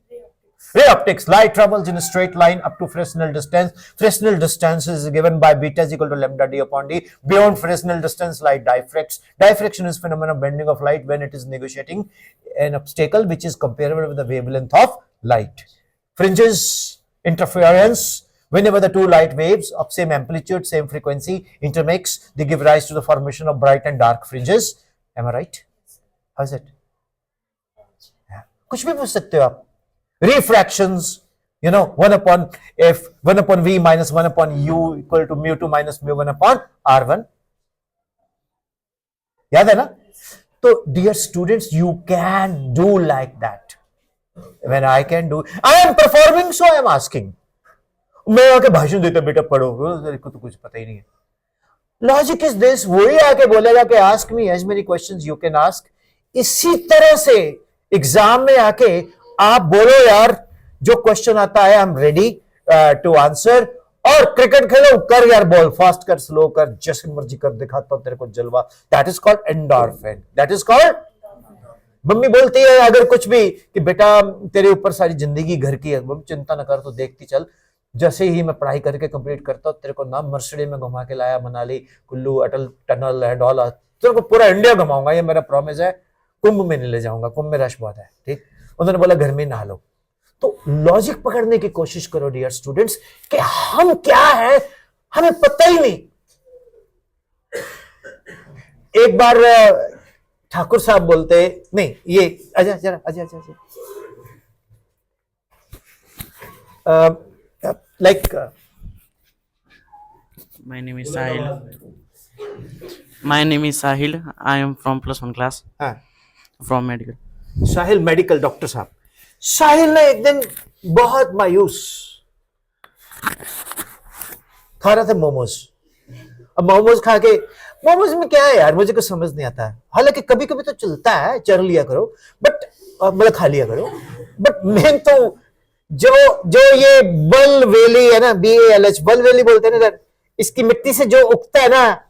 Ray optics, light travels in a straight line up to Fresnel distance. Fresnel distance is given by beta is equal to lambda d upon d. Beyond Fresnel distance, light diffracts. Diffraction is phenomenon of bending of light when it is negotiating an obstacle which is comparable with the wavelength of light. Fringes, interference. Whenever the two light waves of same amplitude, same frequency intermix, they give rise to the formation of bright and dark fringes. Am I right? How is it? Yeah. कुछ भी पूछ सकते हो आप। Refractions, 1/v minus 1/u equal to μ2 minus μ1 upon r1. याद है ना? तो dear students, you can do like that. When I can do, I am performing, so I am asking. मैं आके भाषण देता, बेटा पढ़ो, तेरे को तो कुछ पता ही नहीं है। लॉजिक इज दिस, वही आके बोलेगा कि ask me as many questions you can ask. इसी तरह से एग्जाम में आके आप बोलो यार जो क्वेश्चन आता है I am ready to answer. और क्रिकेट खेलो, कर यार, बॉल फास्ट कर, स्लो कर, जैसे मर्जी कर, दिखाता हूं तेरे को जलवा। That is called endorphin, that is called. Mummy बोलती है अगर कुछ भी कि बेटा तेरे ऊपर सारी जिंदगी घर की है, चिंता न कर, तो देखती चल, जैसे ही मैं पढ़ाई करके कंप्लीट करता हूँ तेरे को ना मर्सिडी में घुमा के लाया, मनाली, कुल्लू, अटल टनल एंड ऑल, तेरे को पूरा इंडिया घुमाऊंगा, ये मेरा प्रॉमिस है। कुंभ में नहीं ले जाऊंगा, कुंभ में रश बहुत है, ठीक। उन्होंने बोला घर में नहा लो। तो लॉजिक पकड़ने की कोशिश करो डियर स्टूडेंट्स कि हम क्या है हमें पता ही नहीं। एक बार ठाकुर साहब बोलते, नहीं ये अजय जरा Ajay like
My name is Sahil. I am from +1 class. From medical.
Sahil medical doctor साहब। साहिल ने एक दिन बहुत मायूस खा रहा था मोमोज। अब मोमोज खा के, मोमोज में क्या है यार मुझे कुछ समझ नहीं आता है, हालांकि कभी कभी तो चलता है, चर लिया करो, बट मतलब खा लिया करो, बट मेन तो जो ये बलवेली है ना, BALH बलवेली बोलते हैं ना, इसकी मिट्टी से जो उगता है ना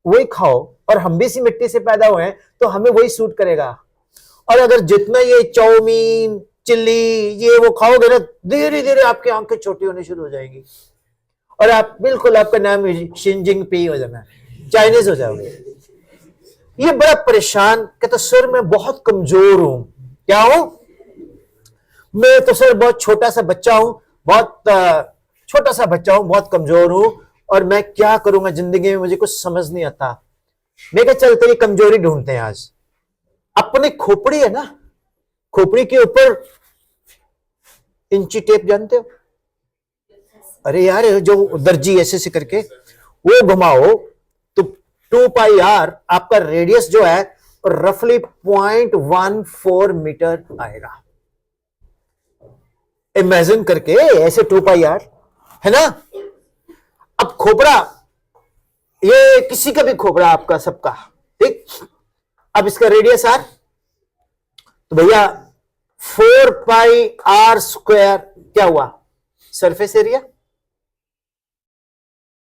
वही खाओ। और हम भी इसी मिट्टी से पैदा हुए हैं तो हमें वही सूट करेगा। और अगर जितना ये चाउमीन, चिल्ली, ये वो खाओगे ना, धीरे धीरे आपकी आंखें छोटी होनी शुरू हो जाएंगी और आप बिल्कुल, आपका नाम शिनजिंग पी हो जाना, चाइनीज हो जाओगे। ये बड़ा परेशान कहता, सर मैं बहुत कमजोर हूं। क्या हूं? मैं तो सर बहुत छोटा सा बच्चा हूं, बहुत छोटा सा बच्चा हूं, बहुत कमजोर हूं, और मैं क्या करूंगा जिंदगी में, मुझे कुछ समझ नहीं आता। मैं क्या, चल तेरी कमजोरी ढूंढते हैं आज। अपने खोपड़ी है ना, खोपड़ी के ऊपर इंची टेप जानते हो? अरे यार, जो दर्जी ऐसे से करके वो घुमाओ तो 2 पाई आर आपका रेडियस जो है रफली 0.14 मीटर आएगा। इमेजिन करके ऐसे 2 पाई आर है ना। अब खोपड़ा, ये किसी का भी खोपड़ा, आपका सबका, ठीक। अब इसका रेडियस आर, तो भैया 4 पाई आर स्क्वायर क्या हुआ? Surface area.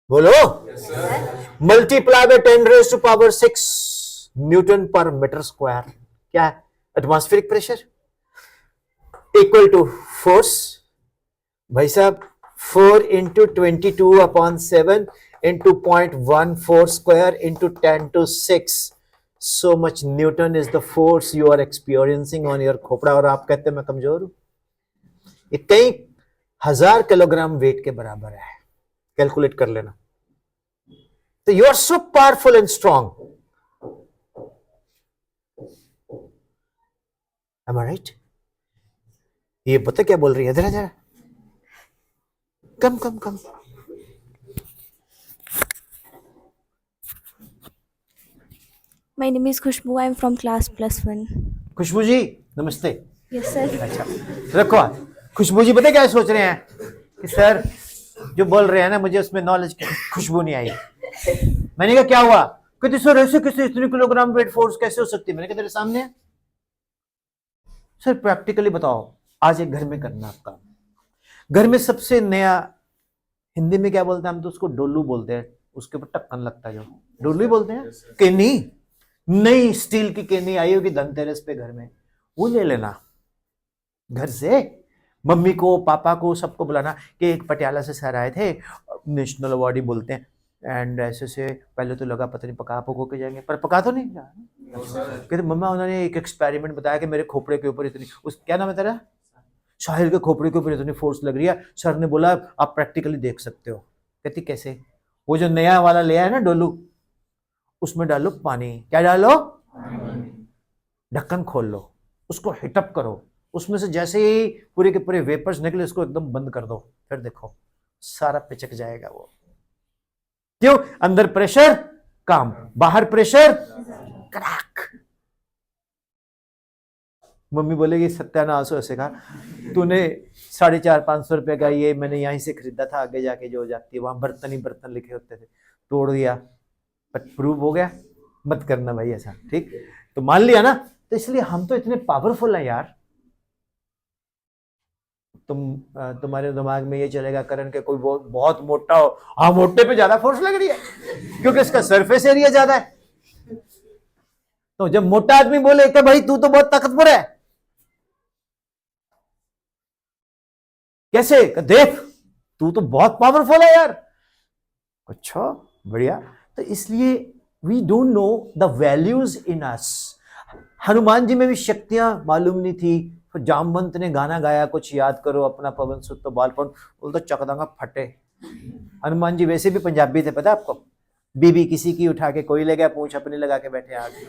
बोलो। Multiply by 10⁻⁶ newton per metre square क्या है? Atmospheric pressure equal to force. भाई साहब 4 into 22/7 into 0.14 square into 10⁶ so much Newton is the force you are experiencing on your खोपड़ा, और आप कहते हैं मैं कमजोर हूं। ये कई 1000 किलोग्राम वेट के बराबर है, कैलकुलेट कर लेना। तो you are so powerful and strong, am I right? ये पता क्या बोल रही है? जरा जरा कम कम कम।
My name is Khushbu. I am from class +1.
खुशबू जी नमस्ते।
Yes, sir.
अच्छा रखो हाथ। खुशबू जी पता क्या सोच रहे हैं कि सर जो बोल रहे हैं ना, मुझे उसमें नॉलेज की खुशबू नहीं आई। मैंने कहा क्या हुआ? कहते सर ऐसे कैसे, इतने किलोग्राम वेट फोर्स कैसे हो सकती है? मैंने कहा तेरे सामने है सर, प्रैक्टिकली बताओ। आज एक घर में करना आपका, घर में सबसे नया, हिंदी में क्या बोलते हैं हम तो उसको डोलू बोलते हैं, उसके ऊपर ढक्कन लगता है जो डोलू ही बोलते हैं। केनी, नई स्टील की केनी आई होगी धनतेरस पे घर में, वो ले लेना घर से। मम्मी को पापा को सबको बुलाना कि एक पटियाला से सर आए थे, नेशनल अवार्ड ही बोलते हैं, एंड ऐसे से पहले तो लगा पता नहीं पका पको के जाएंगे, पर पका तो नहीं कहते मम्मा उन्होंने एक एक्सपेरिमेंट बताया कि मेरे खोपड़े के ऊपर इतनी, उस क्या नाम है तेरा, साहिल के खोपड़े के ऊपर इतनी फोर्स लग रही है, सर ने बोला आप प्रैक्टिकली देख सकते हो। कहती कैसे? वो जो नया वाला ले आया ना डोलू, उसमें डालो पानी। क्या डालो? ढक्कन खोल लो, उसको हिटअप करो, उसमें से जैसे ही पूरे के पूरे वेपर्स निकले उसको एकदम बंद कर दो, फिर देखो सारा पिचक जाएगा वो। क्यों? अंदर प्रेशर कम, बाहर प्रेशर कड़ाक। मम्मी बोलेगी सत्यानाश हो, ऐसे कहा तूने 450-500 रुपए का ये मैंने यहीं से खरीदा था, आगे जाके जो जाती है वहां बर्तन ही बर्तन लिखे होते थे, तोड़ दिया, बट प्रूव हो गया। मत करना भाई ऐसा, ठीक? तो मान लिया ना, तो इसलिए हम तो इतने पावरफुल हैं यार। तुम्हारे दिमाग में ये चलेगा करण के कोई बहुत मोटा हो, हाँ मोटे पे ज्यादा फोर्स लग रही है क्योंकि इसका सरफेस एरिया ज्यादा है। तो जब मोटा आदमी बोले कि भाई तू तो बहुत ताकतवर है, कैसे? देख तू तो बहुत पावरफुल है यार। अच्छा बढ़िया। तो इसलिए we don't know the values in us. Hanuman ji में भी शक्तियां मालूम नहीं थी, फिर जामवंत ने गाना गाया कुछ याद करो अपना पवन सुत तो बालपन, बोल तो चकदांगा फटे। हनुमान जी वैसे भी पंजाबी थे, पता है आपको? बीबी किसी की उठा के कोई ले गया, पूंछ अपनी लगा के बैठे आगे।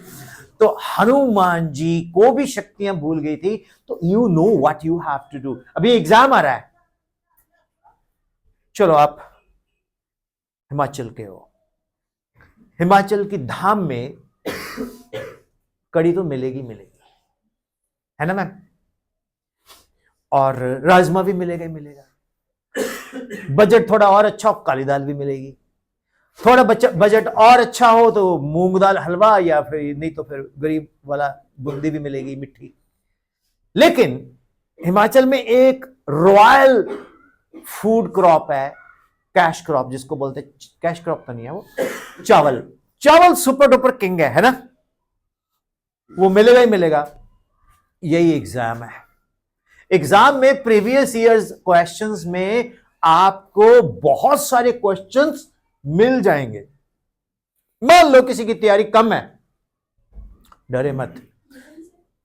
तो हनुमान जी को भी शक्तियां भूल गई थी। तो you know what you have to do. अभी एग्जाम आ रहा है, चलो आप हिमाचल के हो, हिमाचल की धाम में कड़ी तो मिलेगी मिलेगी, है ना मैम? और राजमा भी मिलेगा ही मिलेगा। बजट थोड़ा और अच्छा हो काली दाल भी मिलेगी, थोड़ा बजट और अच्छा हो तो मूंग दाल हलवा, या फिर नहीं तो फिर गरीब वाला बूंदी भी मिलेगी मिठी। लेकिन हिमाचल में एक रॉयल फूड क्रॉप है, कैश क्रॉप जिसको बोलते हैं। कैश क्रॉप तो नहीं है वो, चावल। चावल सुपर डुपर किंग है ना? वो मिलेगा ही मिलेगा। यही एग्जाम है। एग्जाम में प्रीवियस ईयर्स क्वेश्चंस में आपको बहुत सारे क्वेश्चंस मिल जाएंगे। मान लो किसी की तैयारी कम है, डरे मत।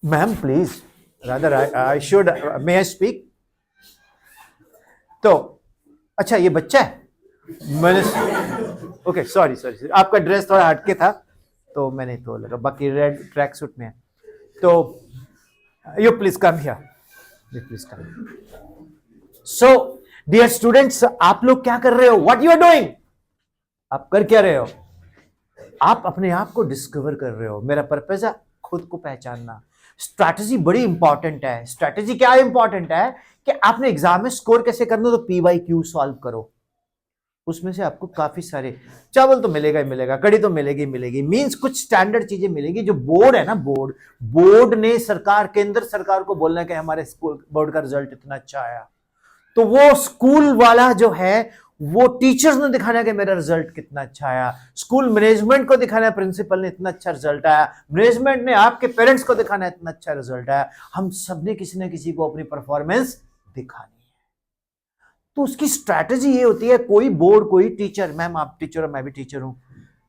Ma'am please rather I should, may I speak? तो अच्छा ये बच्चा है, मैंने ओके सॉरी सॉरी, आपका ड्रेस थोड़ा हटके था तो मैंने तो लगा, बाकी रेड ट्रैक सूट में है। तो you please come here, you please come. So dear students, आप लोग क्या कर रहे हो? What you are doing? आप कर क्या रहे हो? आप अपने आप को डिस्कवर कर रहे हो। मेरा पर्पस है खुद को पहचानना। स्ट्रैटेजी बड़ी इंपॉर्टेंट है। स्ट्रैटेजी क्या इंपॉर्टेंट है कि आपने एग्जाम में स्कोर कैसे करना, तो PYQ सॉल्व करो। उसमें से आपको काफी सारे, चावल तो मिलेगा ही मिलेगा, कड़ी तो मिलेगी मिलेगी, मींस कुछ स्टैंडर्ड चीजें मिलेगी। जो बोर्ड है ना, बोर्ड ने सरकार, केंद्र सरकार को बोलना है कि हमारे स्कूल बोर्ड का रिजल्ट इतना अच्छा आया, तो वो स्कूल वाला जो है वो टीचर्स ने दिखाना है कि मेरा रिजल्ट कितना अच्छा आया, स्कूल मैनेजमेंट को दिखाना है प्रिंसिपल ने इतना अच्छा रिजल्ट आया, मैनेजमेंट ने आपके पेरेंट्स को दिखाना है इतना अच्छा रिजल्ट आया। हम सब ने किसी ना किसी को अपनी परफॉर्मेंस दिखानी है। तो उसकी स्ट्रैटेजी ये होती है, कोई बोर्ड, कोई टीचर, मैम आप टीचर हो, मैं भी टीचर हूं,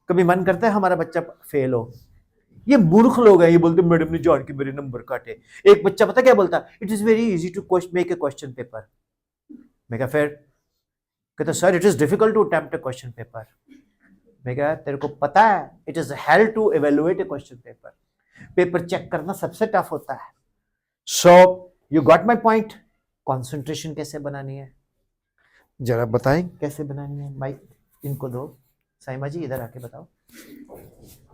कभी मन करता है हमारा बच्चा फेल हो। ये मूर्ख लोग हैं, ये बोलते मैडम ने जान के मेरे नंबर काटे। एक बच्चा पता क्या बोलता, it is very easy to make a question paper. मैं कहा फिर? कहता sir it is difficult to attempt A question paper. मैं कहा तेरे को पता है it is hello to evaluate A question paper. Paper check करना सबसे टफ होता है। So you got my point. Concentration कैसे बनानी है जरा बताएं, कैसे बनानी है? माइक इनको दो, साइमा जी इधर आके बताओ।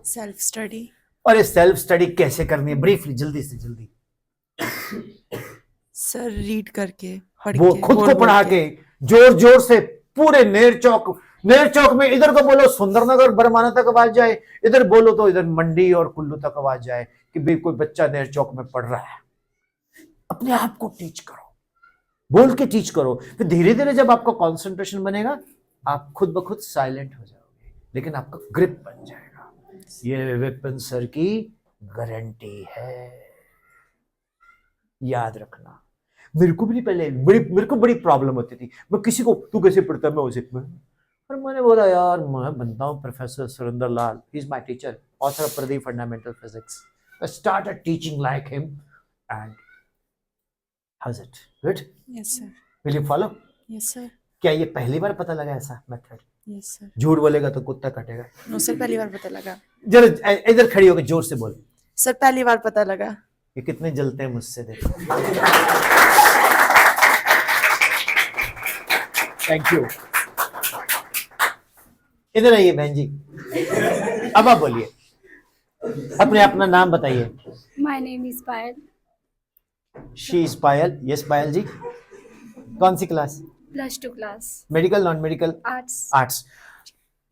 Self study.
और सेल्फ स्टडी कैसे करनी है? ब्रीफली, जल्दी से जल्दी।
सर रीड करके, पढ़
वो
के,
खुद
बोल
को
बोल
पढ़ा के जोर जोर से पूरे नेर चौक में इधर को बोलो सुंदरनगर बरमाना तक आवाज जाए, इधर बोलो तो इधर मंडी और कुल्लू तक आवाज जाए कि भाई कोई बच्चा नेर चौक में पढ़ रहा है। अपने आप को टीच करो, बोल के टीच करो। फिर धीरे धीरे जब आपका कंसंट्रेशन बनेगा, आप खुद ब खुद साइलेंट हो जाओगे, लेकिन आपका ग्रिप बन जाएगा। ये विपिन सर की गारंटी है, याद रखना। मेरे को भी नहीं पहले मेरे को बड़ी प्रॉब्लम होती थी। मैं किसी को तू कैसे पढ़ता है, मैं उसे पर मैंने बोला यार मैं बनता हूँ professor Surendra Lal, he is my teacher, author of Pradeep fundamental physics. I started teaching like him and how is it good?
Yes sir.
Will you follow?
Yes sir.
क्या ये पहली बार पता लगा ऐसा मेथड?
Yes sir.
झूठ बोलेगा तो कुत्ता काटेगा।
नो सर, पहली बार पता लगा।
जरा इधर खड़ी होकर जोर से बोल।
सर पहली बार पता लगा।
ये कितने जलते हैं मुझसे, देखो। Thank you. इधर आइए बहन जी, अब आप बोलिए, अपना नाम बताइए।
My name is Payal.
She is Payal. Yes Payal ji, कौन सी class?
+2 class.
Medical, non medical?
Arts.
Arts.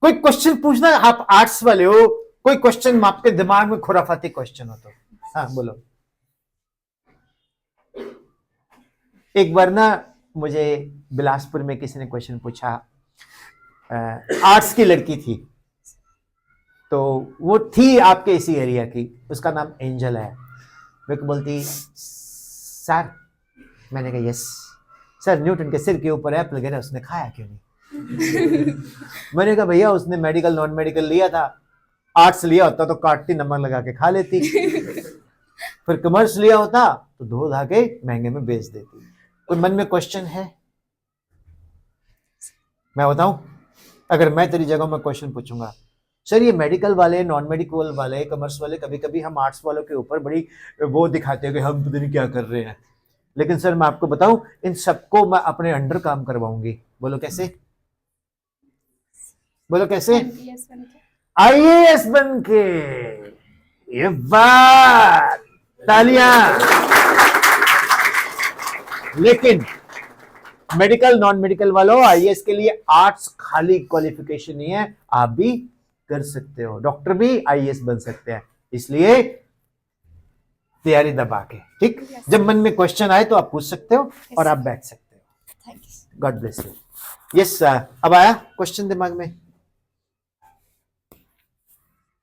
कोई क्वेश्चन पूछना, आप आर्ट्स वाले हो, कोई क्वेश्चन आपके दिमाग में खुराफाती क्वेश्चन हो तो हाँ बोलो। एक बार ना मुझे बिलासपुर में किसी ने क्वेश्चन पूछा, आर्ट्स की लड़की थी, तो वो थी आपके इसी एरिया की, उसका नाम एंजल है। मेरे को बोलती सर, मैंने कहा यस सर, न्यूटन के सिर के ऊपर एप्पल गिरा, उसने खाया क्यों नहीं? मैंने कहा भैया उसने मेडिकल नॉन मेडिकल लिया था, आर्ट्स लिया होता तो काटती नमक लगा के खा लेती, फिर कॉमर्स लिया होता तो धो धा के महंगे में बेच देती। कोई मन में क्वेश्चन है? मैं बताऊं, अगर मैं तेरी जगह में क्वेश्चन पूछूंगा, सर ये मेडिकल वाले, नॉन मेडिकल वाले, कॉमर्स वाले कभी कभी हम आर्ट्स वालों के ऊपर बड़ी वो दिखाते हैं कि हम पता नहीं क्या कर रहे हैं, लेकिन सर मैं आपको बताऊं इन सबको मैं अपने अंडर काम करवाऊंगी। बोलो कैसे? बोलो कैसे? IAS बन के। ये बात, तालियां। लेकिन मेडिकल नॉन मेडिकल वालों, IAS के लिए आर्ट्स खाली क्वालिफिकेशन नहीं है, आप भी कर सकते हो, डॉक्टर भी IAS बन सकते हैं। इसलिए तैयारी दबा के, ठीक? जब मन में क्वेश्चन आए तो आप पूछ सकते हो और आप बैठ सकते हो। God bless you. यस, अब आया क्वेश्चन दिमाग में?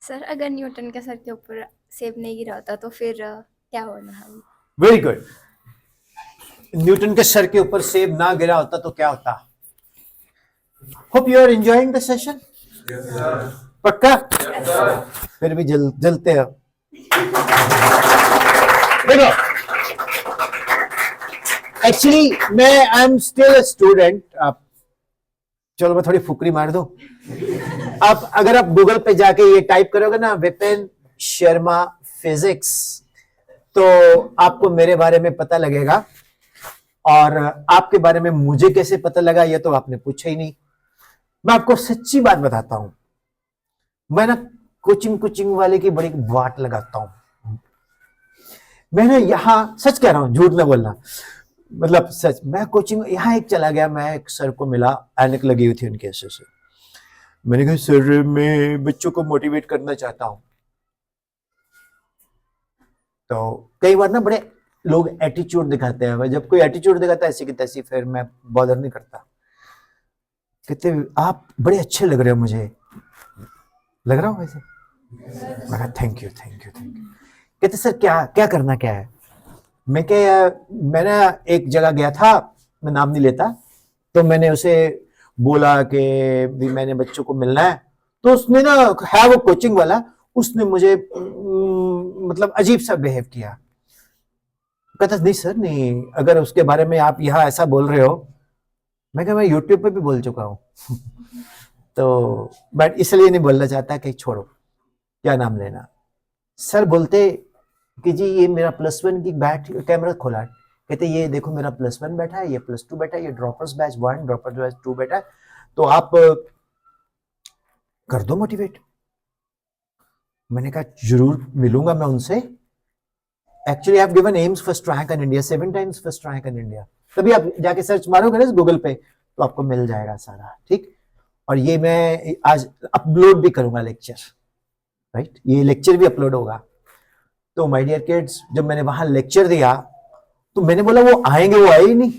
सर अगर न्यूटन के सर के ऊपर सेब नहीं गिरा होता तो फिर क्या होना है?
Very good. न्यूटन के सर के ऊपर सेब ना गिरा होता तो क्या होता? Hope you are enjoying the session. पक्का? फिर भी जलते हो। देखो एक्चुअली मैं I am still a student. आप चलो मैं थोड़ी फुकरी मार दूं। आप अगर आप गूगल पे जाके ये टाइप करोगे ना विपिन शर्मा फिजिक्स, तो आपको मेरे बारे में पता लगेगा। और आपके बारे में मुझे कैसे पता लगा ये तो आपने पूछा ही नहीं। मैं आपको सच्ची बात बताता हूं, मैं ना कोचिंग वाले की बड़ी वाट लगाता हूं। मैंने यहां सच कह रहा हूं, झूठ न बोलना, मतलब सच। मैं कोचिंग यहां एक चला गया, मैं एक सर को मिला, ऐनक लगी हुई थी उनके ऐसे से। मैंने कहा सर मैं बच्चों को मोटिवेट करना चाहता हूं। तो कई बार ना बड़े लोग एटीट्यूड दिखाते हैं, जब कोई एटीट्यूड दिखाता है ऐसी की तैसी, फिर मैं बॉदर नहीं करता। कहते आप बड़े अच्छे लग रहे हो, मुझे लग रहा हूं वैसे। मैं कहा thank you thank you thank you. कहते सर क्या क्या करना क्या है। मैं मैंने एक जगह गया था, मैं नाम नहीं लेता, तो मैंने उसे बोला कि भी मैंने बच्चों को मिलना है। तो उसने ना, है वो कोचिंग वाला, उसने मुझे मतलब अजीब सा बिहेव किया। कहता नहीं सर नहीं, अगर उसके बारे में आप यहाँ ऐसा बोल रहे हो। मैं कहा मैं यूट्यूब पे भी बोल चुका हूँ। तो बट इसलिए नहीं बोलना चाहता कि छोड़ो, क्या नाम लेना। सर बोलते कि जी ये मेरा +1 की बैच, कैमरा खोला, कहते ये देखो मेरा +1 बैठा है, ये +2 बैठा है, ये ड्रॉपर्स बैच 1 ड्रॉपर्स बैच 2 बैठा है, तो आप कर दो मोटिवेट। मैंने कहा जरूर मिलूंगा मैं उनसे। Actually I have given AIIMS first rank in India, 7 times first rank in India. तभी आप जाके सर्च मारोगे ना गूगल पे तो आपको मिल जाएगा सारा, ठीक। और ये मैं आज अपलोड भी करूंगा लेक्चर, राइट, ये लेक्चर भी अपलोड होगा। तो माय डियर किड्स, जब मैंने वहां लेक्चर दिया तो मैंने बोला वो आएंगे, वो आए ही नहीं।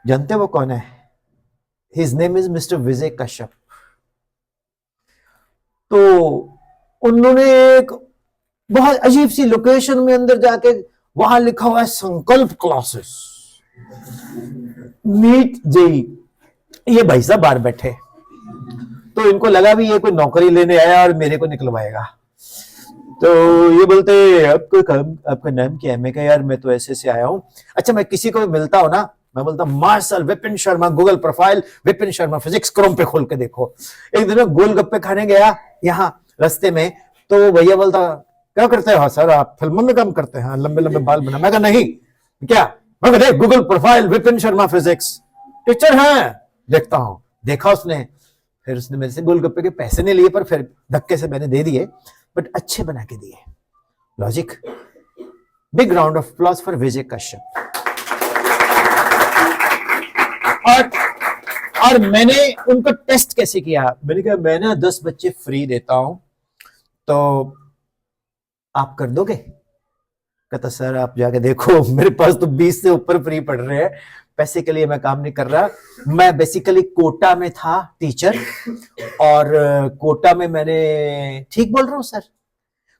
जानते वो कौन है? हिज नेम इज मिस्टर विजय कश्यप। तो उन्होंने एक बहुत अजीब सी लोकेशन में अंदर जाके, वहां लिखा हुआ है संकल्प क्लासेस नीट जेई। ये भाई साहब बाहर बैठे, तो इनको लगा भी ये कोई नौकरी लेने आया और मेरे को निकलवाएगा। तो ये बोलते आपका नाम क्या है? मैं कहा यार मैं तो ऐसे से आया हूं। अच्छा मैं किसी को मिलता हूं ना, मैं बोलता marshal Vipin Sharma, Google profile Vipin Sharma physics, Chrome पे खोल के देखो। एक दिन मैं गोलगप्पे खाने गया यहाँ रास्ते में, तो भैया बोलता क्या करते हो सर आप? फिल्मों में काम करते हैं, लंबे लंबे बाल बना। मैं कहा नहीं, क्या? मैं कहा Google profile Vipin Sharma physics, teacher है, देखता हूं। देखा उसने, फिर उसने मेरे से गोलगप्पे के पैसे नहीं लिए, पर फिर धक्के से मैंने दे दिए, बट अच्छे बना के दिए। Logic. Big round of applause for Vijay Kashyap. और मैंने उनको टेस्ट कैसे किया? मैंने कहा मैं ना 10 बच्चे फ्री देता हूं, तो आप कर दोगे? कहता सर आप जाके देखो, मेरे पास तो 20 से ऊपर फ्री पढ़ रहे हैं, पैसे के लिए मैं काम नहीं कर रहा। मैं बेसिकली कोटा में था टीचर, और कोटा में मैंने, ठीक बोल रहा हूँ सर,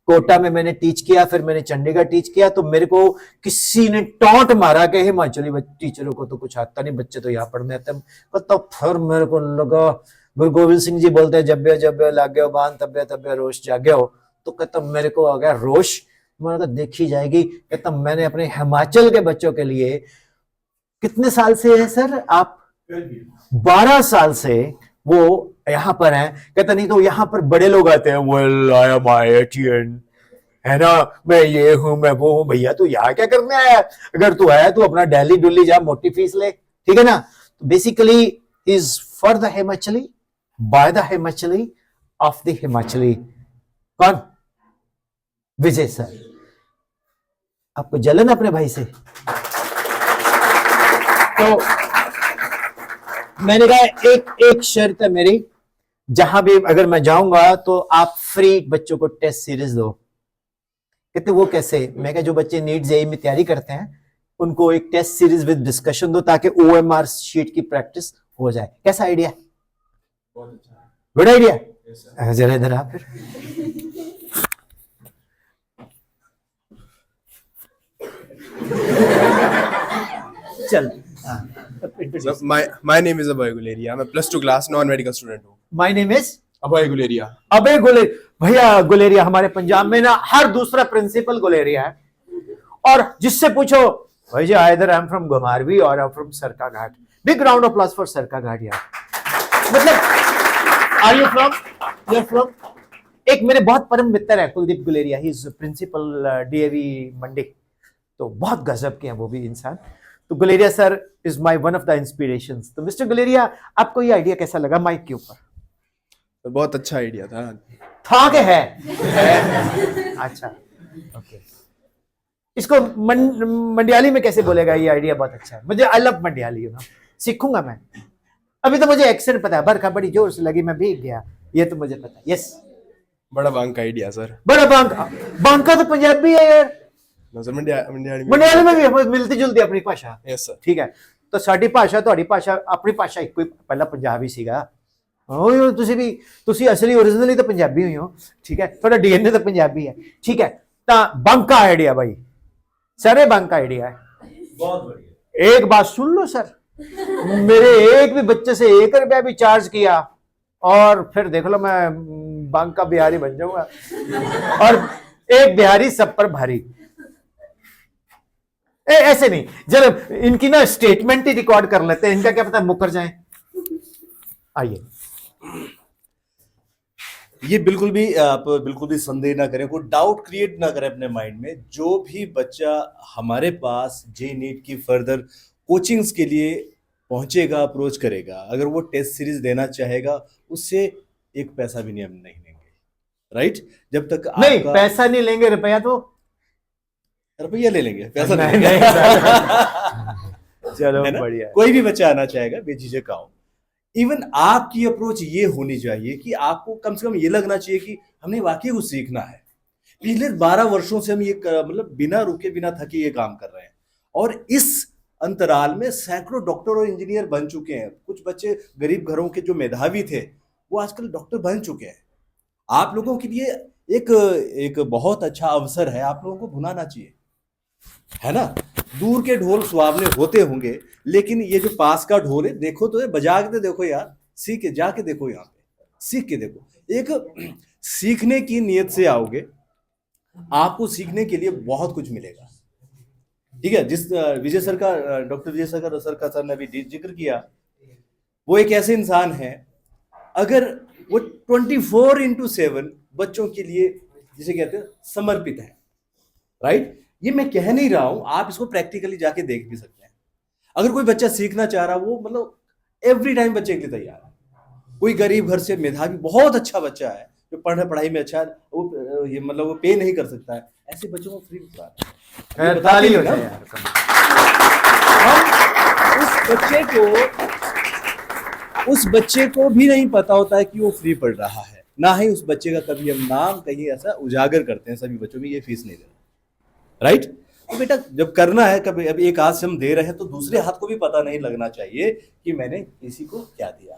कोटा में मैंने टीच किया, फिर मैंने चंडीगढ़ टीच किया। तो मेरे को किसी ने टॉन्ट मारा कि हिमाचली टीचरों को तो कुछ आता नहीं, बच्चे तो यहाँ पढ़ने आते हैं। तो फिर मेरे को लगा, गुरु गोविंद सिंह जी बोलते हैं जब लागे हो बांध तब्बे रोश जागे हो। तो कहता मेरे को आ गया रोश, मैंने कहा देखी जाएगी। कहता मैंने अपने हिमाचल के बच्चों के लिए, कितने साल से है सर आप? 12 साल से वो यहां पर है। कहता नहीं तो यहां पर बड़े लोग आते हैं, वेल आई एम IITian, है ना, मैं ये हूं मैं वो हूं। भैया तू यहाँ क्या करने आया? अगर तू आया तो अपना दिल्ली डुल्ली जा, मोटी फीस ले, ठीक है ना। तो basically is for the Himachali, by the Himachali, of the Himachali. कौन? विजय सर। आपको जलन अपने भाई से? तो मैंने कहा एक शर्त है मेरी, जहां भी अगर मैं जाऊंगा तो आप फ्री बच्चों को टेस्ट सीरीज दो। कहते वो कैसे? मैं कहा जो बच्चे नीट जेईई में तैयारी करते हैं उनको एक टेस्ट सीरीज विद डिस्कशन दो, ताकि OMR शीट की प्रैक्टिस हो जाए। कैसा आइडिया? Good idea. जरा इधर आ फिर। चल।
My name is Abhay Guleria. I'm a +2 class non-medical student हूँ।
माय नेम इज
अभय गुलेरिया।
अबे भैया गुलेरिया हमारे पंजाब में ना हर दूसरा प्रिंसिपल गुलेरिया है। और जिससे पूछो भाई जी आइदर आई एम फ्रॉम घुमारवी और I am from Sarkaghat. Big round of applause for Sarkaghat यार. मतलब आर यू फ्रॉम एक मेरे बहुत परम मित्र है Kuldeep Guleria, he is principal DAV Mandi. तो बहुत गजब के हैं वो भी इंसान. तो Guleria sir is my one of the inspirations. तो मिस्टर गुलेरिया आपको ये आइडिया कैसा लगा माइक के ऊपर?
तो बहुत अच्छा आइडिया
था के है अच्छा ओके. इसको मंडियाली में कैसे बोलेगा? ये आइडिया बहुत अच्छा है. मुझे I love Mandeali, you know, सीखूंगा मैं. अभी तो मुझे एक्सेंट पता है, बरखा बड़ी जोर से लगी मैं भीग गया, ये तो मुझे पता है. यस
बड़ा बांका आइडिया सर.
बड़ा बांका तो पंजाबी है यार.
नो सर मंडियाली
मंडियाली में भी मिलती जुलती अपनी भाषा.
Yes sir.
ठीक है. तो साडी भाषा ਤੁਹਾਡੀ ਭਾਸ਼ਾ ਆਪਣੀ ਭਾਸ਼ਾ ਇੱਕੋ ਹੀ ਪਹਿਲਾਂ ਪੰਜਾਬੀ ਸੀਗਾ. ਉਹ ਤੁਸੀਂ ਅਸਲੀ ओरिजिनली ਤਾਂ ਪੰਜਾਬੀ ਹੋਈ ਹੋ. ਠੀਕ ਹੈ. ਤੁਹਾਡਾ ਡੀਐਨਏ ਤਾਂ ਪੰਜਾਬੀ ਹੈ. ਠੀਕ ਹੈ. ਤਾਂ बांका आइडिया भाई, सर बांका आइडिया है. बहुत बढ़िया. एक बात सुन लो सर, मेरे एक भी बच्चे से 1 रुपया भी चार्ज किया और फिर देख लो मैं बांका बिहारी बन जाऊंगा. और एक बिहारी सब पर भारी. ऐसे नहीं, जब इनकी ना स्टेटमेंट ही रिकॉर्ड कर लेते हैं, इनका क्या पता मुकर जाए. आइए.
ये बिल्कुल भी संदेह ना करें, कोई डाउट क्रिएट ना करें अपने माइंड में. जो भी बच्चा हमारे पास जे नीट की फर्दर कोचिंग्स के लिए पहुंचेगा, अप्रोच करेगा, अगर वो टेस्ट सीरीज देना चाहेगा, उससे एक पैसा भी हम नहीं लेंगे. राइट? जब तक
नहीं पैसा नहीं लेंगे,
रुपया ले लेंगे, पैसा
नहीं. चलो बढ़िया.
कोई भी बच्चा आना चाहेगा बेझिझक आओ. इवन आपकी अप्रोच ये होनी चाहिए कि आपको कम से कम ये लगना चाहिए कि हमने वाकई कुछ सीखना है. पिछले 12 वर्षों से हम ये मतलब बिना रुके बिना थके ये काम कर रहे हैं, और इस अंतराल में सैकड़ों डॉक्टर और इंजीनियर बन चुके हैं. कुछ बच्चे गरीब घरों के जो मेधावी थे वो आजकल डॉक्टर बन चुके हैं. आप लोगों के लिए एक बहुत अच्छा अवसर है, आप लोगों को भुलाना चाहिए, है ना. दूर के ढोल सुहावने होते होंगे, लेकिन ये जो पास का ढोल है, देखो तो बजा के देखो यार, सीख के जाके देखो, यहाँ पे सीख के देखो. एक सीखने की नीयत से आओगे, आपको सीखने के लिए बहुत कुछ मिलेगा. ठीक है. जिस विजय सर का, डॉक्टर विजय सर ने अभी जिक्र किया, वो एक ऐसे इंसान है, अगर वो 24/7 बच्चों के लिए जिसे कहते हैं समर्पित है. राइट? ये मैं कह नहीं रहा हूं, आप इसको प्रैक्टिकली जाके देख भी सकते हैं. अगर कोई बच्चा सीखना चाह रहा, वो मतलब एवरी टाइम बच्चे के लिए तैयार है. कोई गरीब घर से मेधावी बहुत अच्छा बच्चा है, जो पढ़ाई में अच्छा है, वो ये मतलब वो पे नहीं कर सकता है, ऐसे बच्चों को फ्री पढ़ा.
ताली हो जाए यार.
उस बच्चे को भी नहीं पता होता है कि वो फ्री पढ़ रहा है, ना ही उस बच्चे का कभी हम नाम कहीं ऐसा उजागर करते हैं. सभी बच्चों में ये फीस नहीं देना. राइट? तो बेटा जब करना है, कभी अब एक हाथ से हम दे रहे हैं तो दूसरे हाथ को भी पता नहीं लगना चाहिए कि मैंने किसी को क्या दिया.